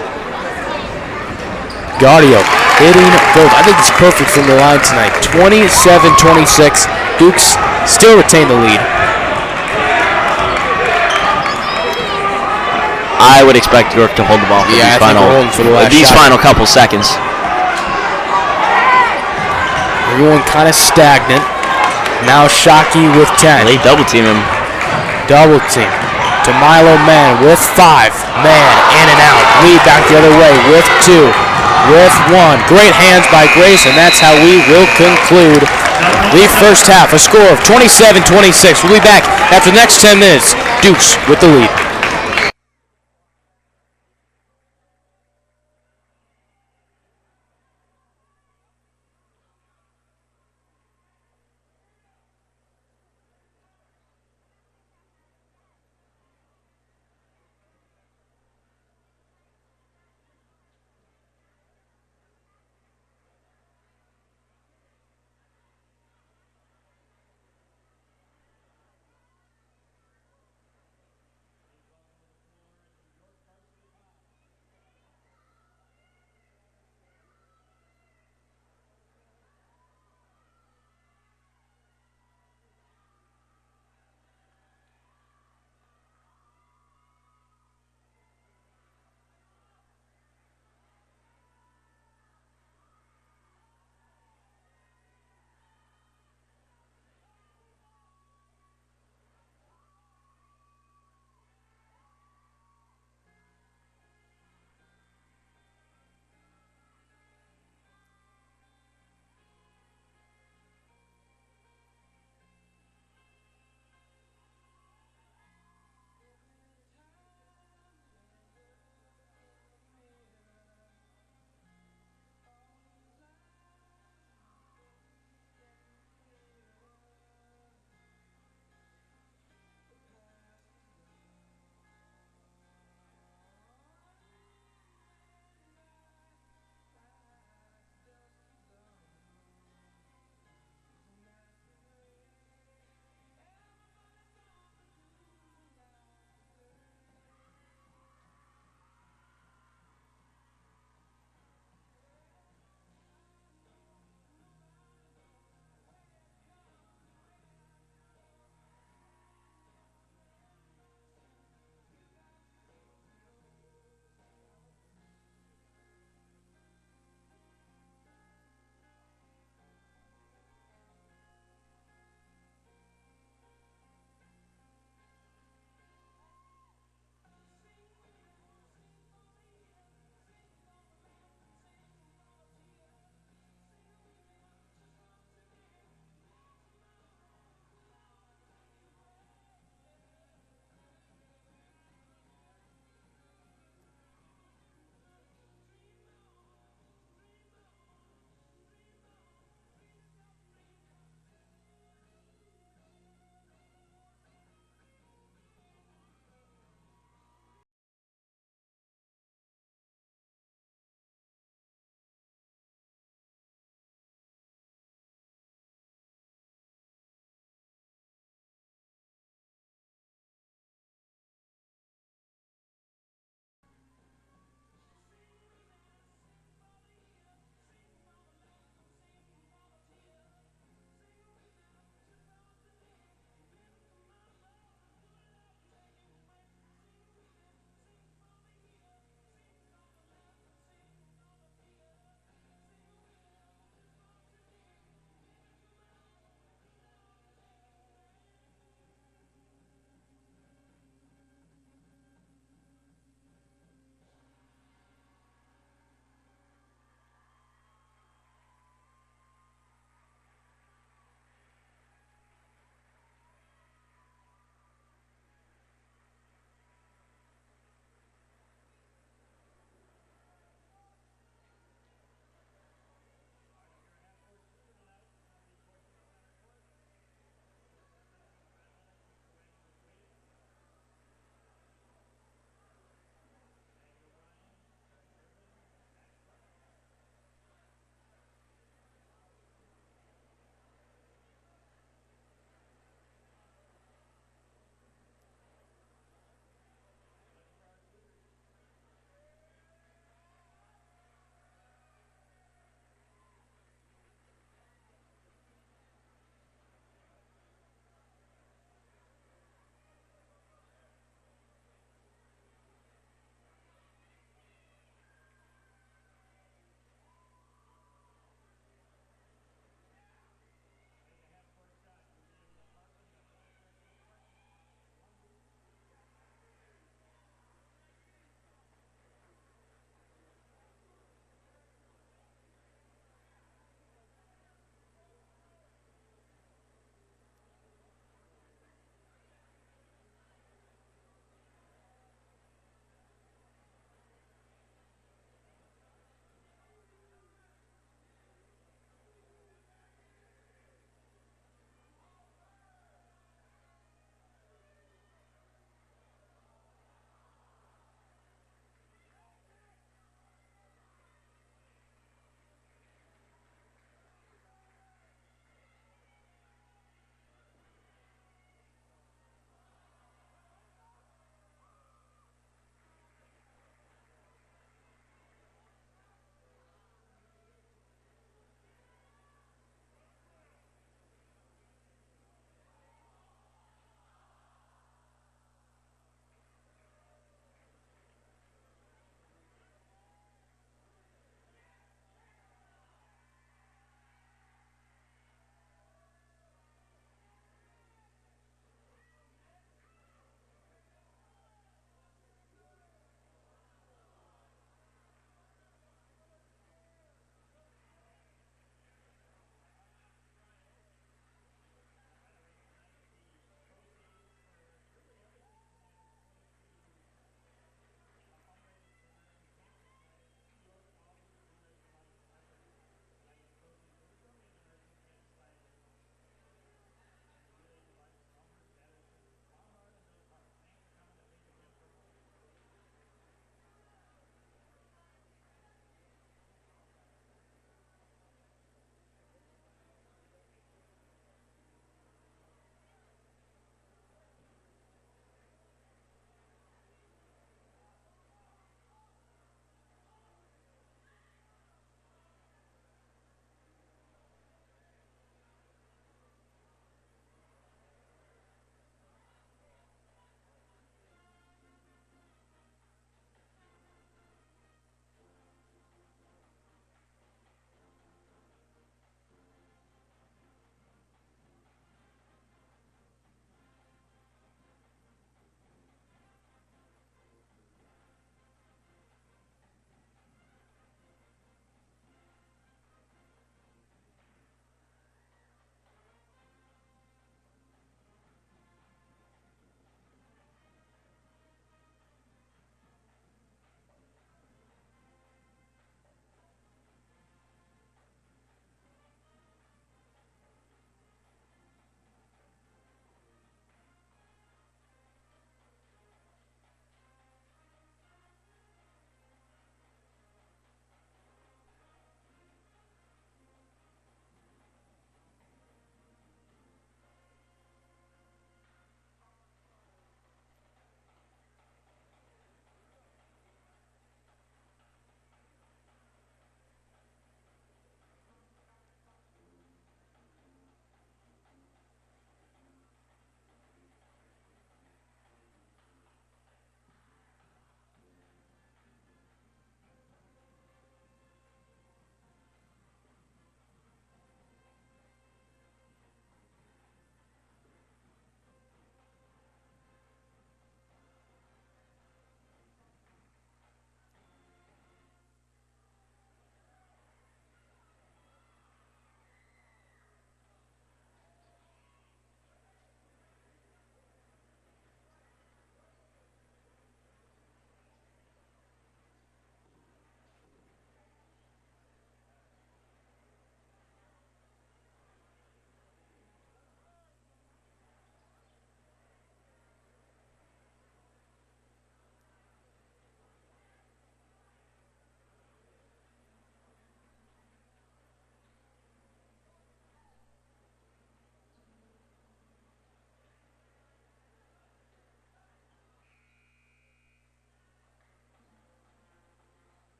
Speaker 4: Gaudio hitting both. I think it's perfect from the line tonight. 27-26. Dukes still retain the lead.
Speaker 5: I would expect York to hold the ball for these final couple seconds.
Speaker 4: Everyone kind of stagnant. Now Shockey with 10.
Speaker 5: They double team him.
Speaker 4: Double team to Milo Mann with 5. Mann in and out. Lead back the other way with 2. With 1. Great hands by Grace, and that's how we will conclude the first half. A score of 27-26. We'll be back after the next 10 minutes. Dukes with the lead.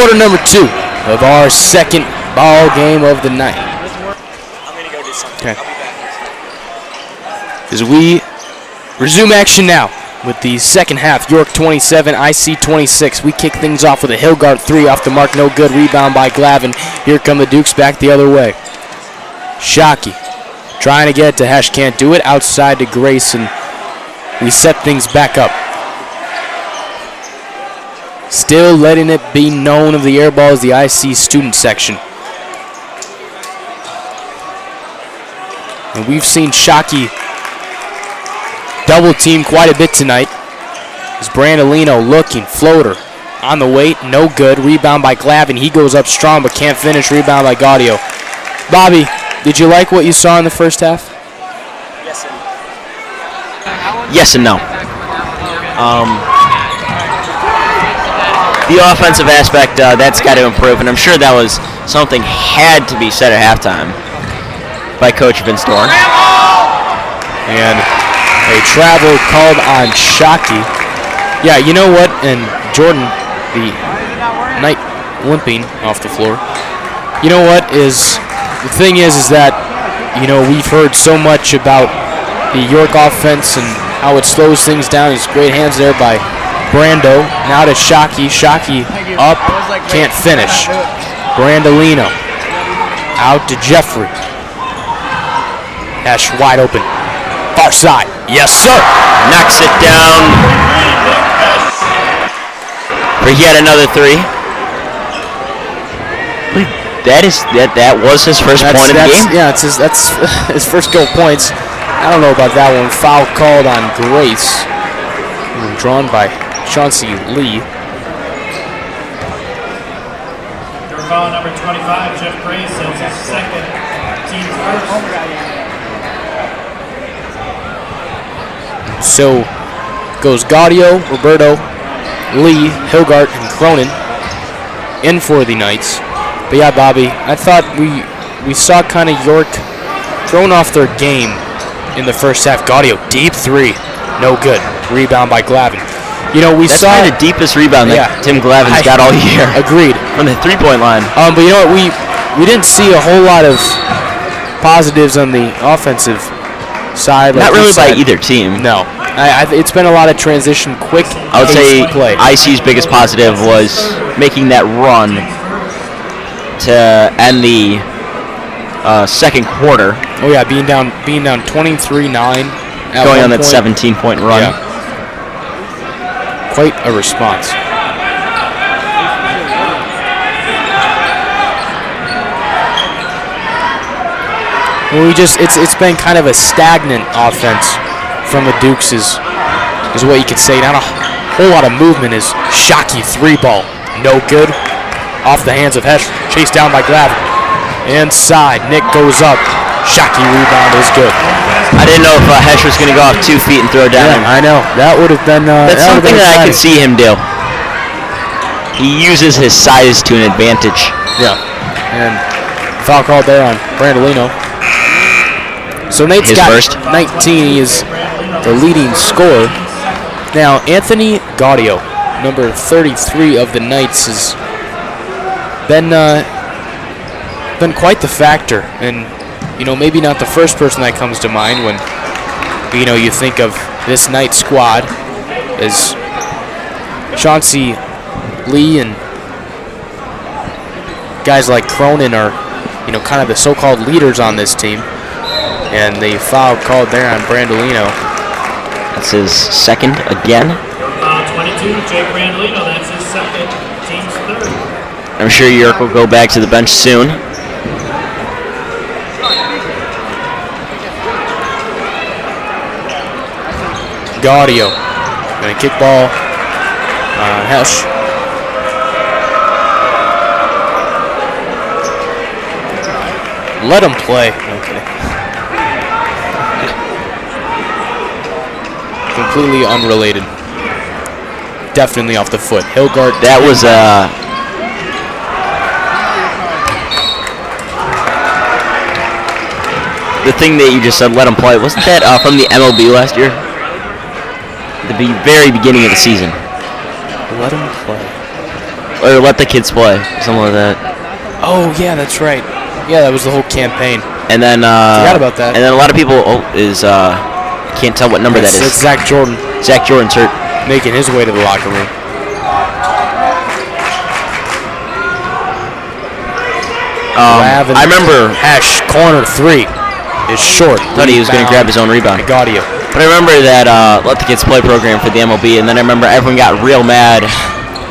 Speaker 4: quarter number 2 of our second ball game of the night.
Speaker 5: I'm going to go do something.
Speaker 4: Okay. As we resume action now with the second half, York 27, IC 26. We kick things off with a Hilgard 3 off the mark, no good. Rebound by Gavin. Here come the Dukes back the other way. Shockey trying to get it to Hesh, can't do it. Outside to Grayson. We set things back up. Still letting it be known of the air ball is the IC student section. And we've seen Shockey double team quite a bit tonight. As Brandolino looking, floater on the weight, no good. Rebound by Gavin. He goes up strong but can't finish. Rebound by Gaudio. Bobby, did you like what you saw in the first half?
Speaker 5: Yes and no. The offensive aspect, that's got to improve, and I'm sure that was something had to be said at halftime by Coach Vince Dorn.
Speaker 4: And a travel called on Shockey. Yeah, you know what? And Jordan, the Knight limping off the floor. You know what is the thing is that, you know, we've heard so much about the York offense and how it slows things down. It's great hands there by Brando. Now to Shockey. Shockey up, can't finish. Brandolino out to Jeffrey. Hesh wide open. Far side. Yes, sir.
Speaker 5: Knocks it down for yet another 3. That was his first point of the game.
Speaker 4: Yeah, that's his first goal points. I don't know about that one. Foul called on Grace. Drawn by Chauncey Lee.
Speaker 6: Third foul number 25, Jeff Grace, his second, team's first.
Speaker 4: So goes Gaudio, Roberto, Lee, Hilgard, and Cronin in for the Knights. But yeah, Bobby, I thought we saw kind of York thrown off their game in the first half. Gaudio, deep 3, no good. Rebound by Gavin. You know,
Speaker 5: That's
Speaker 4: saw
Speaker 5: the deepest rebound that Tim Glavin's got all year.
Speaker 4: Agreed.
Speaker 5: From the 3-point line.
Speaker 4: But you know what? We didn't see a whole lot of positives on the offensive side.
Speaker 5: Not really by either team.
Speaker 4: No. It's been a lot of transition, quick.
Speaker 5: I would say
Speaker 4: play.
Speaker 5: IC's biggest positive was making that run to end the second quarter.
Speaker 4: Oh yeah, being down 23-9.
Speaker 5: Going on that 17-point run.
Speaker 4: Yeah. Quite a response. Well, it's been kind of a stagnant offense from the Dukes is what you could say. Not a whole lot of movement. Is Shockey 3-ball, no good. Off the hands of Hesh, chased down by Gavin. Inside, Nick goes up. Shockey rebound is good.
Speaker 5: I didn't know if Hesh was going to go off 2 feet and throw it down.
Speaker 4: Yeah, I know. That would have been.
Speaker 5: That's something that I could see him do. He uses his size to an advantage.
Speaker 4: Yeah. And foul called there on Brandolino. So Nate's got
Speaker 5: first.
Speaker 4: 19. He is the leading scorer. Now, Anthony Gaudio, number 33 of the Knights, has been quite the factor. And, you know, maybe not the first person that comes to mind when, you know, you think of this Knight squad as Chauncey Lee and guys like Cronin are, you know, kind of the so-called leaders on this team. And the foul called there on Brandolino.
Speaker 5: That's his second again.
Speaker 6: 22, Jake Brandolino, that's his second, team's third.
Speaker 5: I'm sure York will go back to the bench soon.
Speaker 4: Gaudio, gonna kick ball. Hesh. Let him play. Okay. Completely unrelated. Definitely off the foot. Hilgard.
Speaker 5: That was the thing that you just said, let him play. Wasn't that from the MLB last year? The very beginning of the season.
Speaker 4: Let him play.
Speaker 5: or let the kids play, something like that.
Speaker 4: Oh yeah, that's right. Yeah, that was the whole campaign.
Speaker 5: And then
Speaker 4: Forgot about that.
Speaker 5: And then a lot of people can't tell what number that is.
Speaker 4: It's Zach Jordan.
Speaker 5: Zach Jordan's hurt.
Speaker 4: Making his way to the locker room.
Speaker 5: I remember
Speaker 4: Hesh, corner 3 is short.
Speaker 5: Thought he was going to grab his own rebound.
Speaker 4: Gaudio.
Speaker 5: But I remember that Let the Kids Play program for the MLB, and then I remember everyone got real mad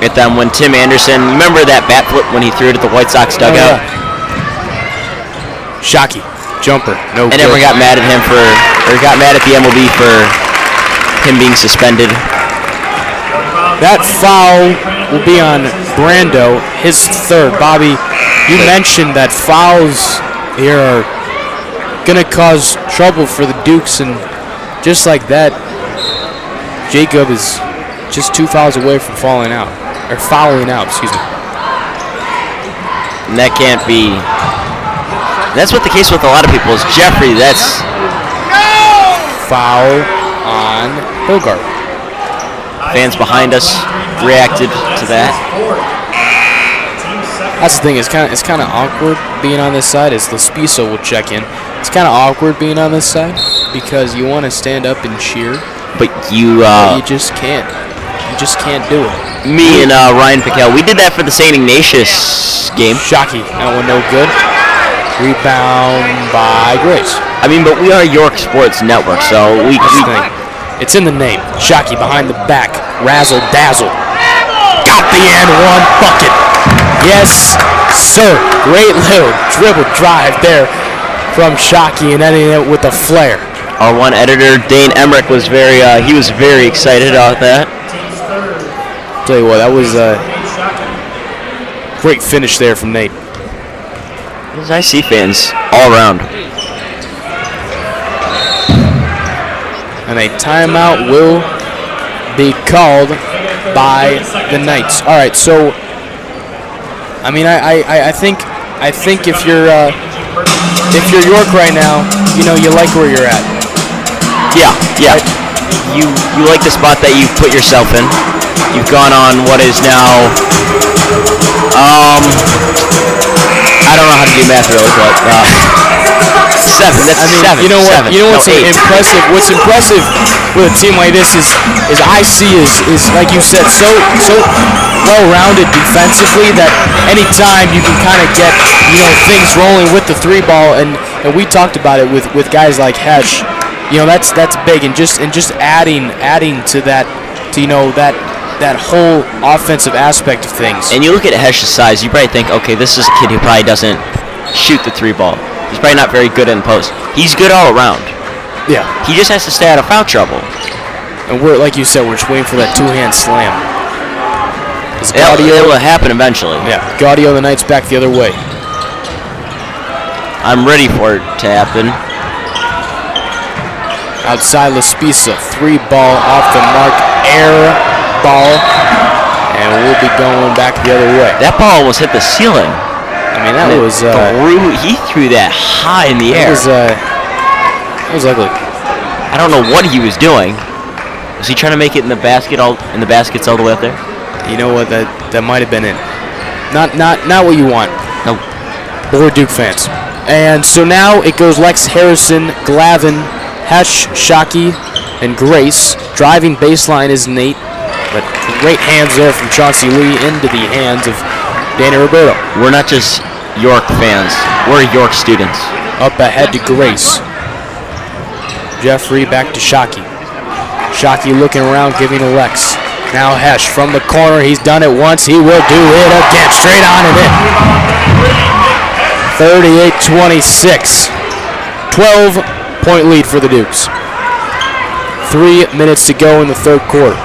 Speaker 5: at them when Tim Anderson, you remember that bat flip when he threw it at the White Sox dugout?
Speaker 4: Shockey, jumper, no
Speaker 5: and
Speaker 4: good.
Speaker 5: everyone got mad at him got mad at the MLB for him being suspended.
Speaker 4: That foul will be on Brando, his third. Bobby, you mentioned that fouls here are going to cause trouble for the Dukes, and just like that, Jacob is just 2 fouls away from fouling out, excuse me.
Speaker 5: And that can't be. That's what the case with a lot of people is. Jeffrey, that's
Speaker 4: foul on Bogart.
Speaker 5: Fans behind us reacted to that.
Speaker 4: That's the thing. It's kind of awkward being on this side. As Lespiso will check in, it's kind of awkward being on this side because you want to stand up and cheer,
Speaker 5: but you
Speaker 4: just can't. You just can't do it.
Speaker 5: Me and Ryan Pickell, we did that for the St. Ignatius game.
Speaker 4: Shockey, that one no good. Rebound by Grace.
Speaker 5: I mean, but we are York Sports Network, so we
Speaker 4: it's in the name. Shockey behind the back, razzle dazzle. Got the and one bucket. Yes, sir. Great little dribble drive there from Shockey and ending it with a flare.
Speaker 5: Our one editor, Dane Emmerich, was very excited about that.
Speaker 4: Tell you what, that was a great finish there from Nate.
Speaker 5: Those IC fans all around.
Speaker 4: And a timeout will be called by the Knights. All right, so I mean, I think if you're York right now, you know you like where you're at.
Speaker 5: Yeah. Right? You like the spot that you've put yourself in. You've gone on what is now I don't know how to do math really, but 7. That's 7.
Speaker 4: You know what?
Speaker 5: 7.
Speaker 4: You know what's impressive? What's impressive with a team like this is IC is like you said, so well-rounded defensively that anytime you can kind of get things rolling with the 3-ball, and we talked about it with guys like Hesh. That's big, and just adding to that, that whole offensive aspect of things.
Speaker 5: And you look at Hesh's size, you probably think, okay, this is a kid who probably doesn't shoot the 3-ball. He's probably not very good in post. He's good all around.
Speaker 4: Yeah.
Speaker 5: He just has to stay out of foul trouble.
Speaker 4: And we're, like you said, we're just waiting for that 2-hand slam.
Speaker 5: It will happen eventually.
Speaker 4: Yeah. Gaudio, the Knights back the other way.
Speaker 5: I'm ready for it to happen.
Speaker 4: Outside Lespiso, 3-ball off the mark, air ball, and we'll be going back the other way.
Speaker 5: That ball almost hit the ceiling.
Speaker 4: I mean, that was
Speaker 5: he threw that high in the air.
Speaker 4: That was ugly.
Speaker 5: I don't know what he was doing. Was he trying to make it in the baskets all the way up there?
Speaker 4: You know what? That might have been it. Not what you want.
Speaker 5: No.
Speaker 4: But we're Duke fans. And so now it goes Lex Harrison, Gavin, Hesh, Shockey, and Grace. Driving baseline is Nate. But great hands there from Chauncey Lee into the hands of Danny Roberto.
Speaker 5: We're not just York fans. We're York students.
Speaker 4: Up ahead to Grace. Jeffrey back to Shockey. Shockey looking around, giving to Lex. Now Hesh from the corner. He's done it once. He will do it again. Straight on and in. 38-26. 12-point lead for the Dukes. 3 minutes to go in the third quarter.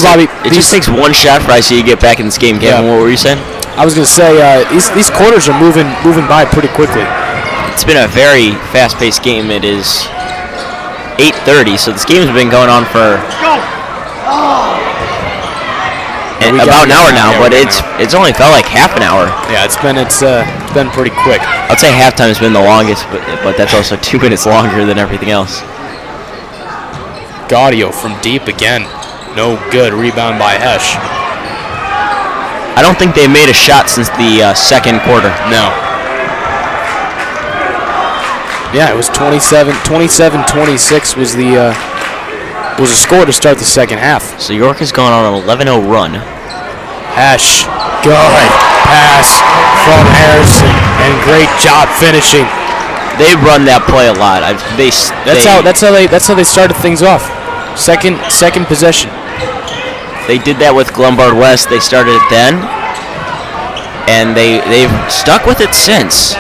Speaker 4: Bobby,
Speaker 5: it just takes one shot for IC to get back in this game. Gavin, what were you saying?
Speaker 4: I was going to say these quarters are moving by pretty quickly.
Speaker 5: It's been a very fast-paced game. It is 8:30, so this game has been going on for about an hour now. But it's only felt like half an hour.
Speaker 4: Yeah, it's been pretty quick.
Speaker 5: I'd say halftime has been the longest, but that's also 2 minutes longer than everything else.
Speaker 4: Gaudio from deep again. No good. Rebound by Hesh.
Speaker 5: I don't think they made a shot since the second quarter.
Speaker 4: No. Yeah, it was 27-26 was the score to start the second half.
Speaker 5: So York has gone on an 11-0 run.
Speaker 4: Hash, good pass from Harrison, and great job finishing.
Speaker 5: They run that play a lot.
Speaker 4: That's how they started things off. Second possession.
Speaker 5: They did that with Glenbard West. They started it then, and they've stuck with it since.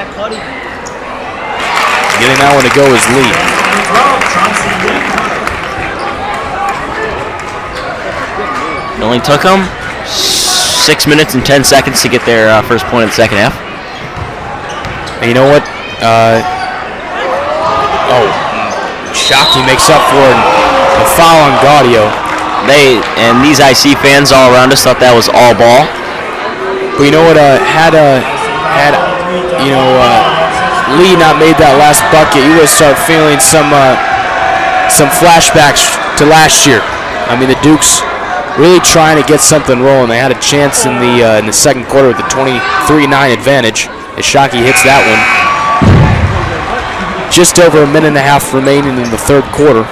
Speaker 4: Getting that one to go is Lee.
Speaker 5: It only took them 6 minutes and 10 seconds to get their first point in the second half.
Speaker 4: And you know what? Shockey makes up for a foul on Gaudio.
Speaker 5: And these IC fans all around us thought that was all ball.
Speaker 4: But you know what? Had Lee not made that last bucket, you would start feeling some flashbacks to last year. I mean, the Dukes really trying to get something rolling. They had a chance in the second quarter with a 23-9 advantage. As Shockey hits that one. Just over a minute and a half remaining in the third quarter.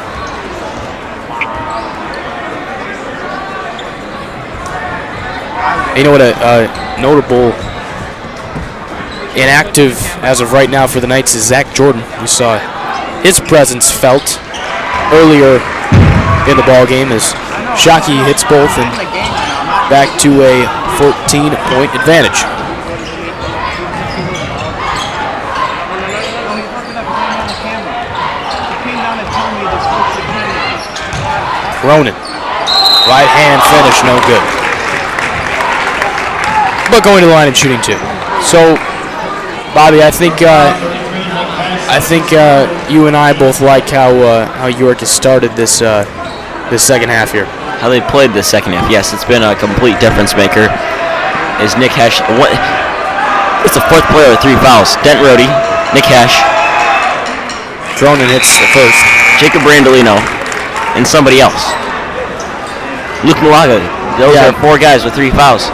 Speaker 4: You know what? A notable inactive as of right now for the Knights is Zach Jordan. We saw his presence felt earlier in the ball game as Shockey hits both and back to a 14-point advantage. Cronin, right hand finish, no good. But going to the line and shooting two. So, Bobby, I think you and I both like how York has started this second half here.
Speaker 5: How they played the second half. Yes, it's been a complete difference maker. Is Nick Hesh? It's the fourth player with 3 fouls. Dent Rohde, Nick Hesh,
Speaker 4: Cronin hits the first.
Speaker 5: Jacob Randolino, and somebody else. Luke Malaga. Those are 4 guys with 3 fouls.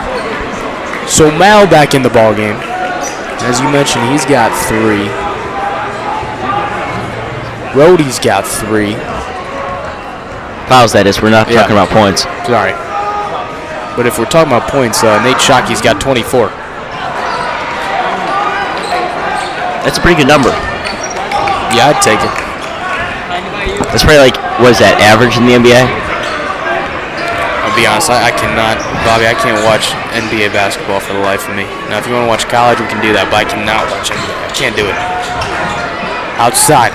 Speaker 4: So Mal back in the ball game. As you mentioned, he's got 3. Rohde's got 3.
Speaker 5: Fouls, that is. We're not talking about points.
Speaker 4: Sorry. But if we're talking about points, Nate Shockey's got 24.
Speaker 5: That's a pretty good number.
Speaker 4: Yeah, I'd take it.
Speaker 5: That's probably like, what is that, average in the NBA?
Speaker 4: I'll be honest, I cannot, Bobby, I can't watch NBA basketball for the life of me. Now, if you want to watch college, we can do that, but I cannot watch NBA. I can't do it. Outside.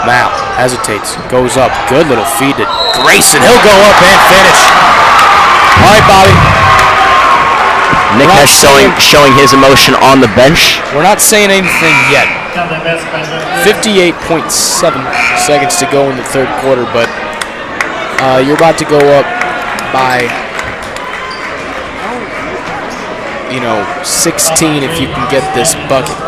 Speaker 4: Mal hesitates, goes up. Good little feed to Grayson. He'll go up and finish. All right, Bobby.
Speaker 5: Nick Hesh showing his emotion on the bench.
Speaker 4: We're not saying anything yet. 58.7 seconds to go in the third quarter, but you're about to go up by 16 if you can get this bucket.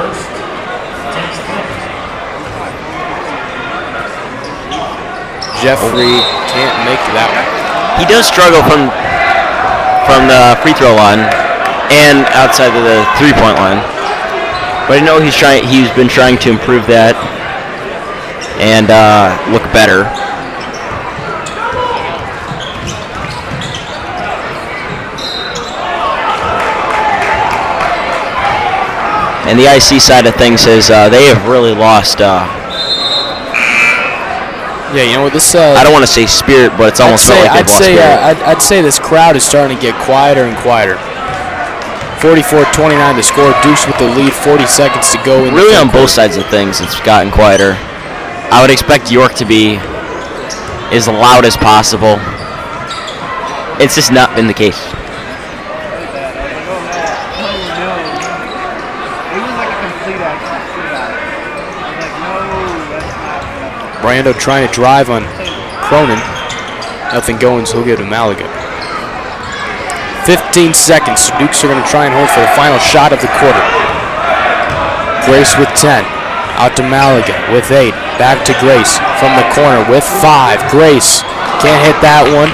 Speaker 4: Jeffrey can't make that one.
Speaker 5: He does struggle from the free throw line and outside of the 3-point line. But I know he's been trying to improve that and look better. And the IC side of things is they have really lost.
Speaker 4: Yeah, you know what this?
Speaker 5: I don't want to say spirit, but it's almost felt like they've lost spirit.
Speaker 4: I'd say this crowd is starting to get quieter and quieter. 44-29 the score. Dukes with the lead. 40 seconds to go.
Speaker 5: Really, on both sides of things, it's gotten quieter. I would expect York to be as loud as possible. It's just not been the case.
Speaker 4: Brando trying to drive on Cronin. Nothing going, so he'll give it to Malaga. 15 seconds. So Dukes are going to try and hold for the final shot of the quarter. Grace with 10. Out to Malaga with 8. Back to Grace from the corner with 5. Grace can't hit that one.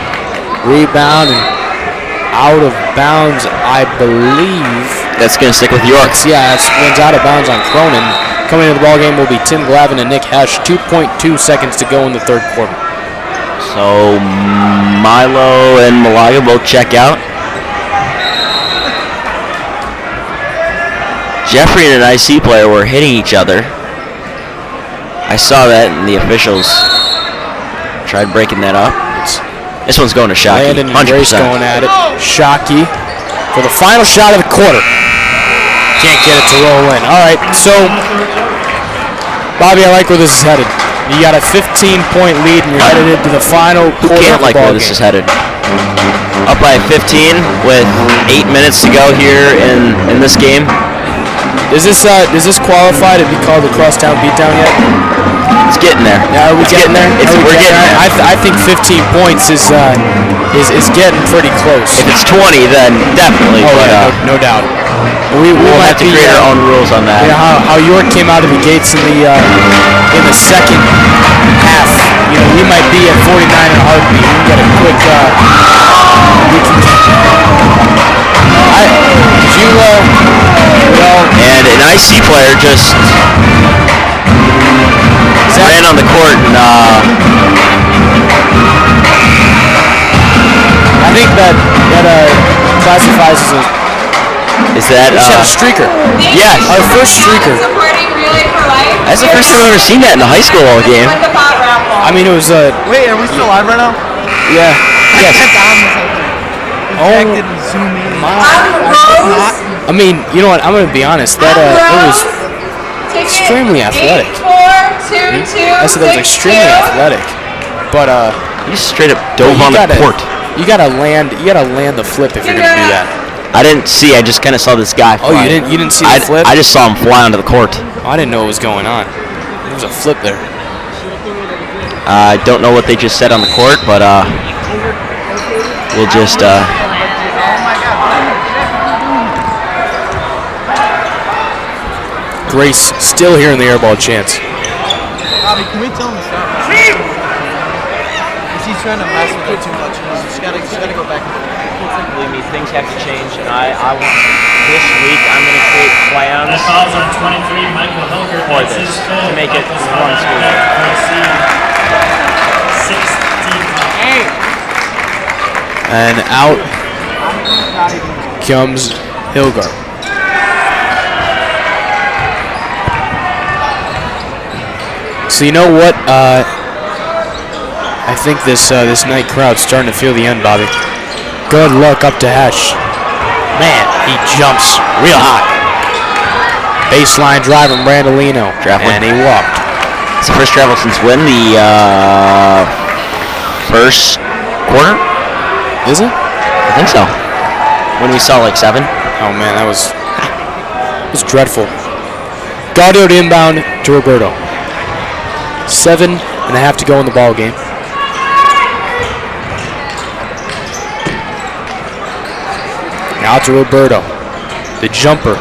Speaker 4: Rebound and out of bounds, I believe.
Speaker 5: That's going to stick with York.
Speaker 4: Yeah, it wins out of bounds on Cronin. Coming into the ball game will be Tim Glavin and Nick Hesh. 2.2 seconds to go in the third quarter.
Speaker 5: So Milo and Malaga both check out. Jeffrey and an IC player were hitting each other. I saw that, and the officials tried breaking that up. This one's going to Shockey.
Speaker 4: Landon and Grace going at it. Shockey for the final shot of the quarter. Can't get it to roll in. All right, so Bobby, I like where this is headed. You got a 15-point lead, and you're headed into the final quarter.
Speaker 5: Can't like where this is headed. Up by 15 with 8 minutes to go here in this game.
Speaker 4: Does this qualify to be called the Crosstown beatdown yet?
Speaker 5: It's getting there.
Speaker 4: Yeah, are we getting there?
Speaker 5: We're getting there.
Speaker 4: I think 15 points is getting pretty close.
Speaker 5: If it's 20, then definitely.
Speaker 4: Oh,
Speaker 5: but,
Speaker 4: yeah, no doubt.
Speaker 5: We'll have to create our own rules on that.
Speaker 4: Yeah, how York came out of the gates in the second half. You know, we might be at 49 in a heartbeat. We can get a quick.
Speaker 5: And an IC player just ran on the court and
Speaker 4: I think that classifies as a.
Speaker 5: Is that
Speaker 4: we just had a streaker?
Speaker 5: Yes.
Speaker 4: Our first streaker.
Speaker 5: That's the first time I've ever seen that in the high school game.
Speaker 4: I mean, it was
Speaker 2: Wait, are we still live right now?
Speaker 4: Yeah. Yes. I mean, you know what? I'm gonna be honest. That it was extremely athletic. I said that was extremely athletic, but
Speaker 5: you just straight up dove on the court.
Speaker 4: You gotta land the flip if you're gonna do that.
Speaker 5: I didn't see. I just kind of saw this guy fly.
Speaker 4: Oh, you didn't see the flip?
Speaker 5: I just saw him fly onto the court.
Speaker 4: Oh, I didn't know what was going on. There was a flip there.
Speaker 5: I don't know what they just said on the court, but we'll just.
Speaker 4: Grace still here in the airball chance.
Speaker 2: Bobby, can we tell him to stop? He's trying to mess with it too much. He's gotta go back.
Speaker 5: Believe me, things have to change, and I want this week. I'm going to create plans.
Speaker 6: That falls on 23, Michael Hilger.
Speaker 5: For this to make it one school year.
Speaker 6: 16.
Speaker 4: And out comes Hilger. So you know what? I think this night crowd's starting to feel the end, Bobby. Good luck up to Hesh. Man, he jumps real high. Baseline drive from Randolino. And he walked.
Speaker 5: It's the first travel since when? The first quarter?
Speaker 4: Is it?
Speaker 5: I think so. When we saw like 7.
Speaker 4: Oh man, that was dreadful. Goddard inbound to Roberto. 7.5 to go in the ball game. Now to Roberto. The jumper.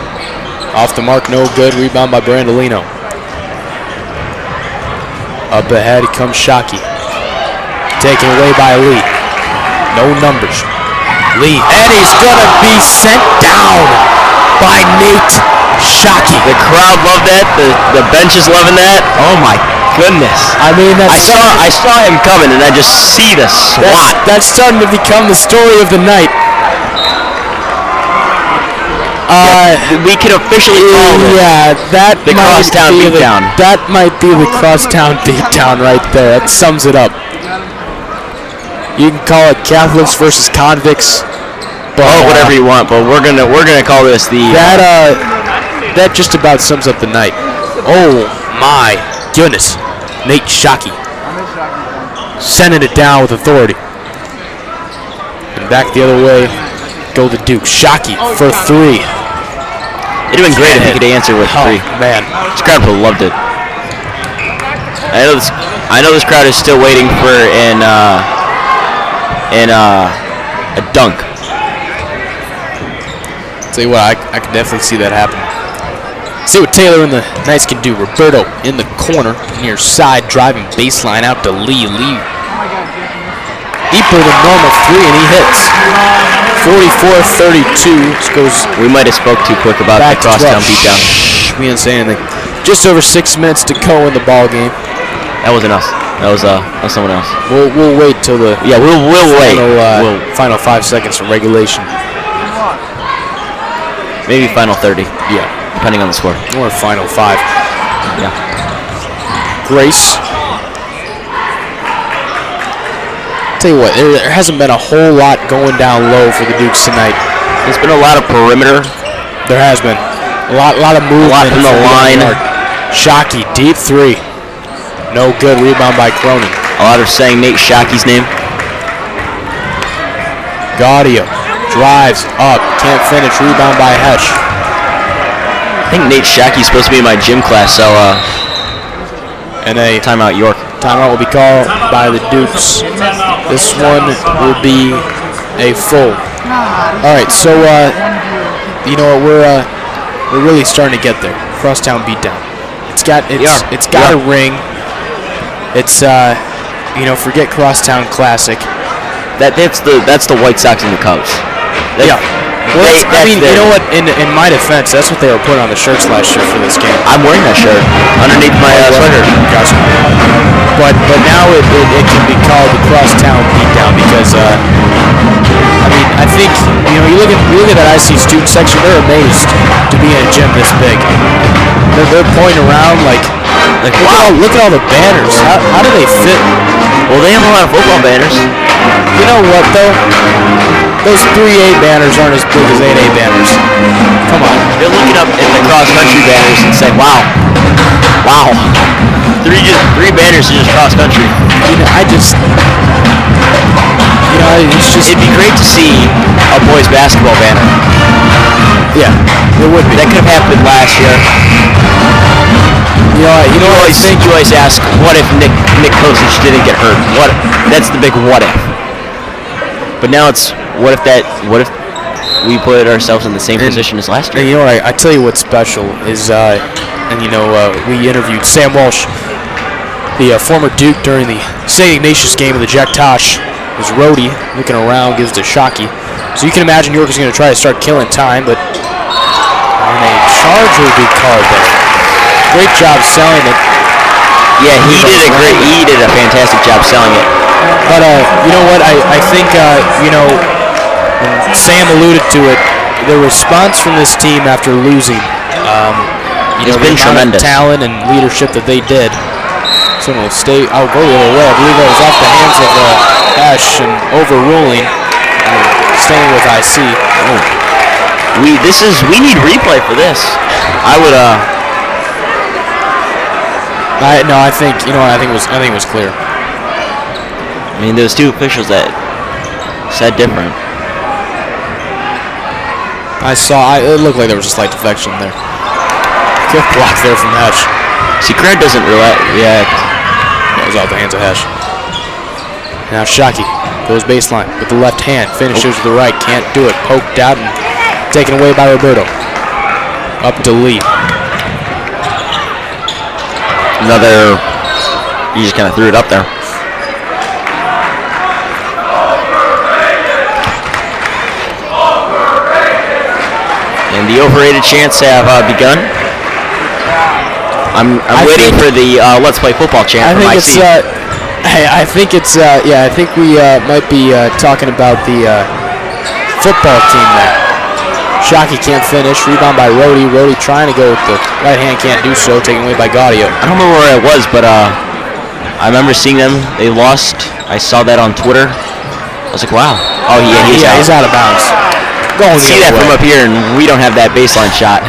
Speaker 4: Off the mark, no good. Rebound by Brandolino. Up ahead comes Shockey. Taken away by Lee. No numbers. Lee. And he's going to be sent down by Nate Shockey.
Speaker 5: The crowd loved that. The bench is loving that. Oh my goodness.
Speaker 4: I mean,
Speaker 5: I saw him coming, and I just see the swat.
Speaker 4: That's starting to become the story of the night.
Speaker 5: We can officially call it.
Speaker 4: Yeah,
Speaker 5: the Crosstown beatdown.
Speaker 4: That might be the Crosstown beatdown right there. That sums it up. You can call it Catholics versus convicts. But,
Speaker 5: whatever you want, but we're gonna call this the.
Speaker 4: That just about sums up the night. Oh my goodness, Nate Shockey sending it down with authority. And back the other way. Go to Duke. Shockey for 3.
Speaker 5: It'd have been great if he could answer with 3.
Speaker 4: Man,
Speaker 5: this crowd would have loved it. I know this crowd is still waiting for a dunk.
Speaker 4: Tell you what, I can definitely see that happen. See what Taylor and the Knights can do. Roberto in the corner, near side, driving baseline out to Lee. Lee deeper than normal 3, and he hits. 44-32. This goes
Speaker 5: We might have spoke too quick about the
Speaker 4: back to 12.
Speaker 5: Crosstown beatdown.
Speaker 4: Shh, we didn't say anything. Just over 6 minutes to go in the ball game.
Speaker 5: That wasn't us. That was someone else.
Speaker 4: We'll wait till the
Speaker 5: We'll wait.
Speaker 4: final 5 seconds of regulation.
Speaker 5: Maybe final 30.
Speaker 4: Yeah,
Speaker 5: Depending on the score.
Speaker 4: or final 5.
Speaker 5: Yeah.
Speaker 4: Grace. Tell you what, there hasn't been a whole lot going down low for the Dukes tonight.
Speaker 5: There's been a lot of perimeter.
Speaker 4: There has been a lot of movement.
Speaker 5: A lot from the line.
Speaker 4: Shockey, deep 3. No good. Rebound by Cronin.
Speaker 5: A lot of saying Nate Shockey's name.
Speaker 4: Gaudio drives up, can't finish. Rebound by Hesh.
Speaker 5: I think Nate Shockey's supposed to be in my gym class, so
Speaker 4: And a
Speaker 5: timeout York.
Speaker 4: timeout will be called by the Dukes. This one will be a full. All right, so you know what, we're really starting to get there. Crosstown beatdown. It's got a ring. It's forget Crosstown Classic.
Speaker 5: That's the White Sox and the Cubs.
Speaker 4: Well, you know what? In my defense, that's what they were putting on the shirts last year for this game.
Speaker 5: I'm wearing that shirt underneath my sweater.
Speaker 4: Gotcha. But now it can be called the Crosstown beatdown because I think you look at that IC student section, they're amazed to be in a gym this big. They're pointing around like wow, look at all the banners. How do they fit?
Speaker 5: Well, they have a lot of football banners.
Speaker 4: You know what though? Those 3A banners aren't as big as 8A banners. Come on.
Speaker 5: They're looking up at the cross-country banners and saying, wow. Three banners are just cross-country.
Speaker 4: It's just...
Speaker 5: It'd be great to see a boys basketball banner.
Speaker 4: Yeah, it would be.
Speaker 5: That could have happened last year. You always ask, what if Nick Kosich didn't get hurt? That's the big what if. But now it's what if we put ourselves in the same position as last year?
Speaker 4: And you know what? I tell you what's special is, we interviewed Sam Walsh, the former Duke during the St. Ignatius game of the Jack Tosh. His roadie looking around, gives it to Shockey. So you can imagine York is going to try to start killing time, but and a charge will be called there. Great job selling it.
Speaker 5: Yeah, he did a fantastic job selling it.
Speaker 4: But you know what? I think Sam alluded to it. The response from this team after losing,
Speaker 5: it's been tremendous.
Speaker 4: Talent and leadership that they did. So I'll go the other way. I believe that was off the hands of Ash and overruling. Staying with IC.
Speaker 5: Oh. We need replay for this.
Speaker 4: I think it was clear.
Speaker 5: I mean, there's two officials that said different.
Speaker 4: It looked like there was a slight defection there. Good block there from Hesh.
Speaker 5: See, Grant doesn't react.
Speaker 4: That was out the hands of Hesh. Now Shockey goes baseline with the left hand, finishes with the right, can't do it. Poked out and taken away by Roberto. Up to Lee.
Speaker 5: He just kind of threw it up there. And the overrated chants have begun. I'm waiting for the Let's Play Football chant from IC.
Speaker 4: I think we might be talking about the football team there. Shockey can't finish. Rebound by Rhodey. Rhodey trying to go with the right hand, can't do so. Taken away by Gaudio.
Speaker 5: I don't remember where it was, but I remember seeing them. They lost. I saw that on Twitter. I was like, wow. Oh, yeah, he's out.
Speaker 4: He's out of bounds.
Speaker 5: See that from up here, and we don't have that baseline shot.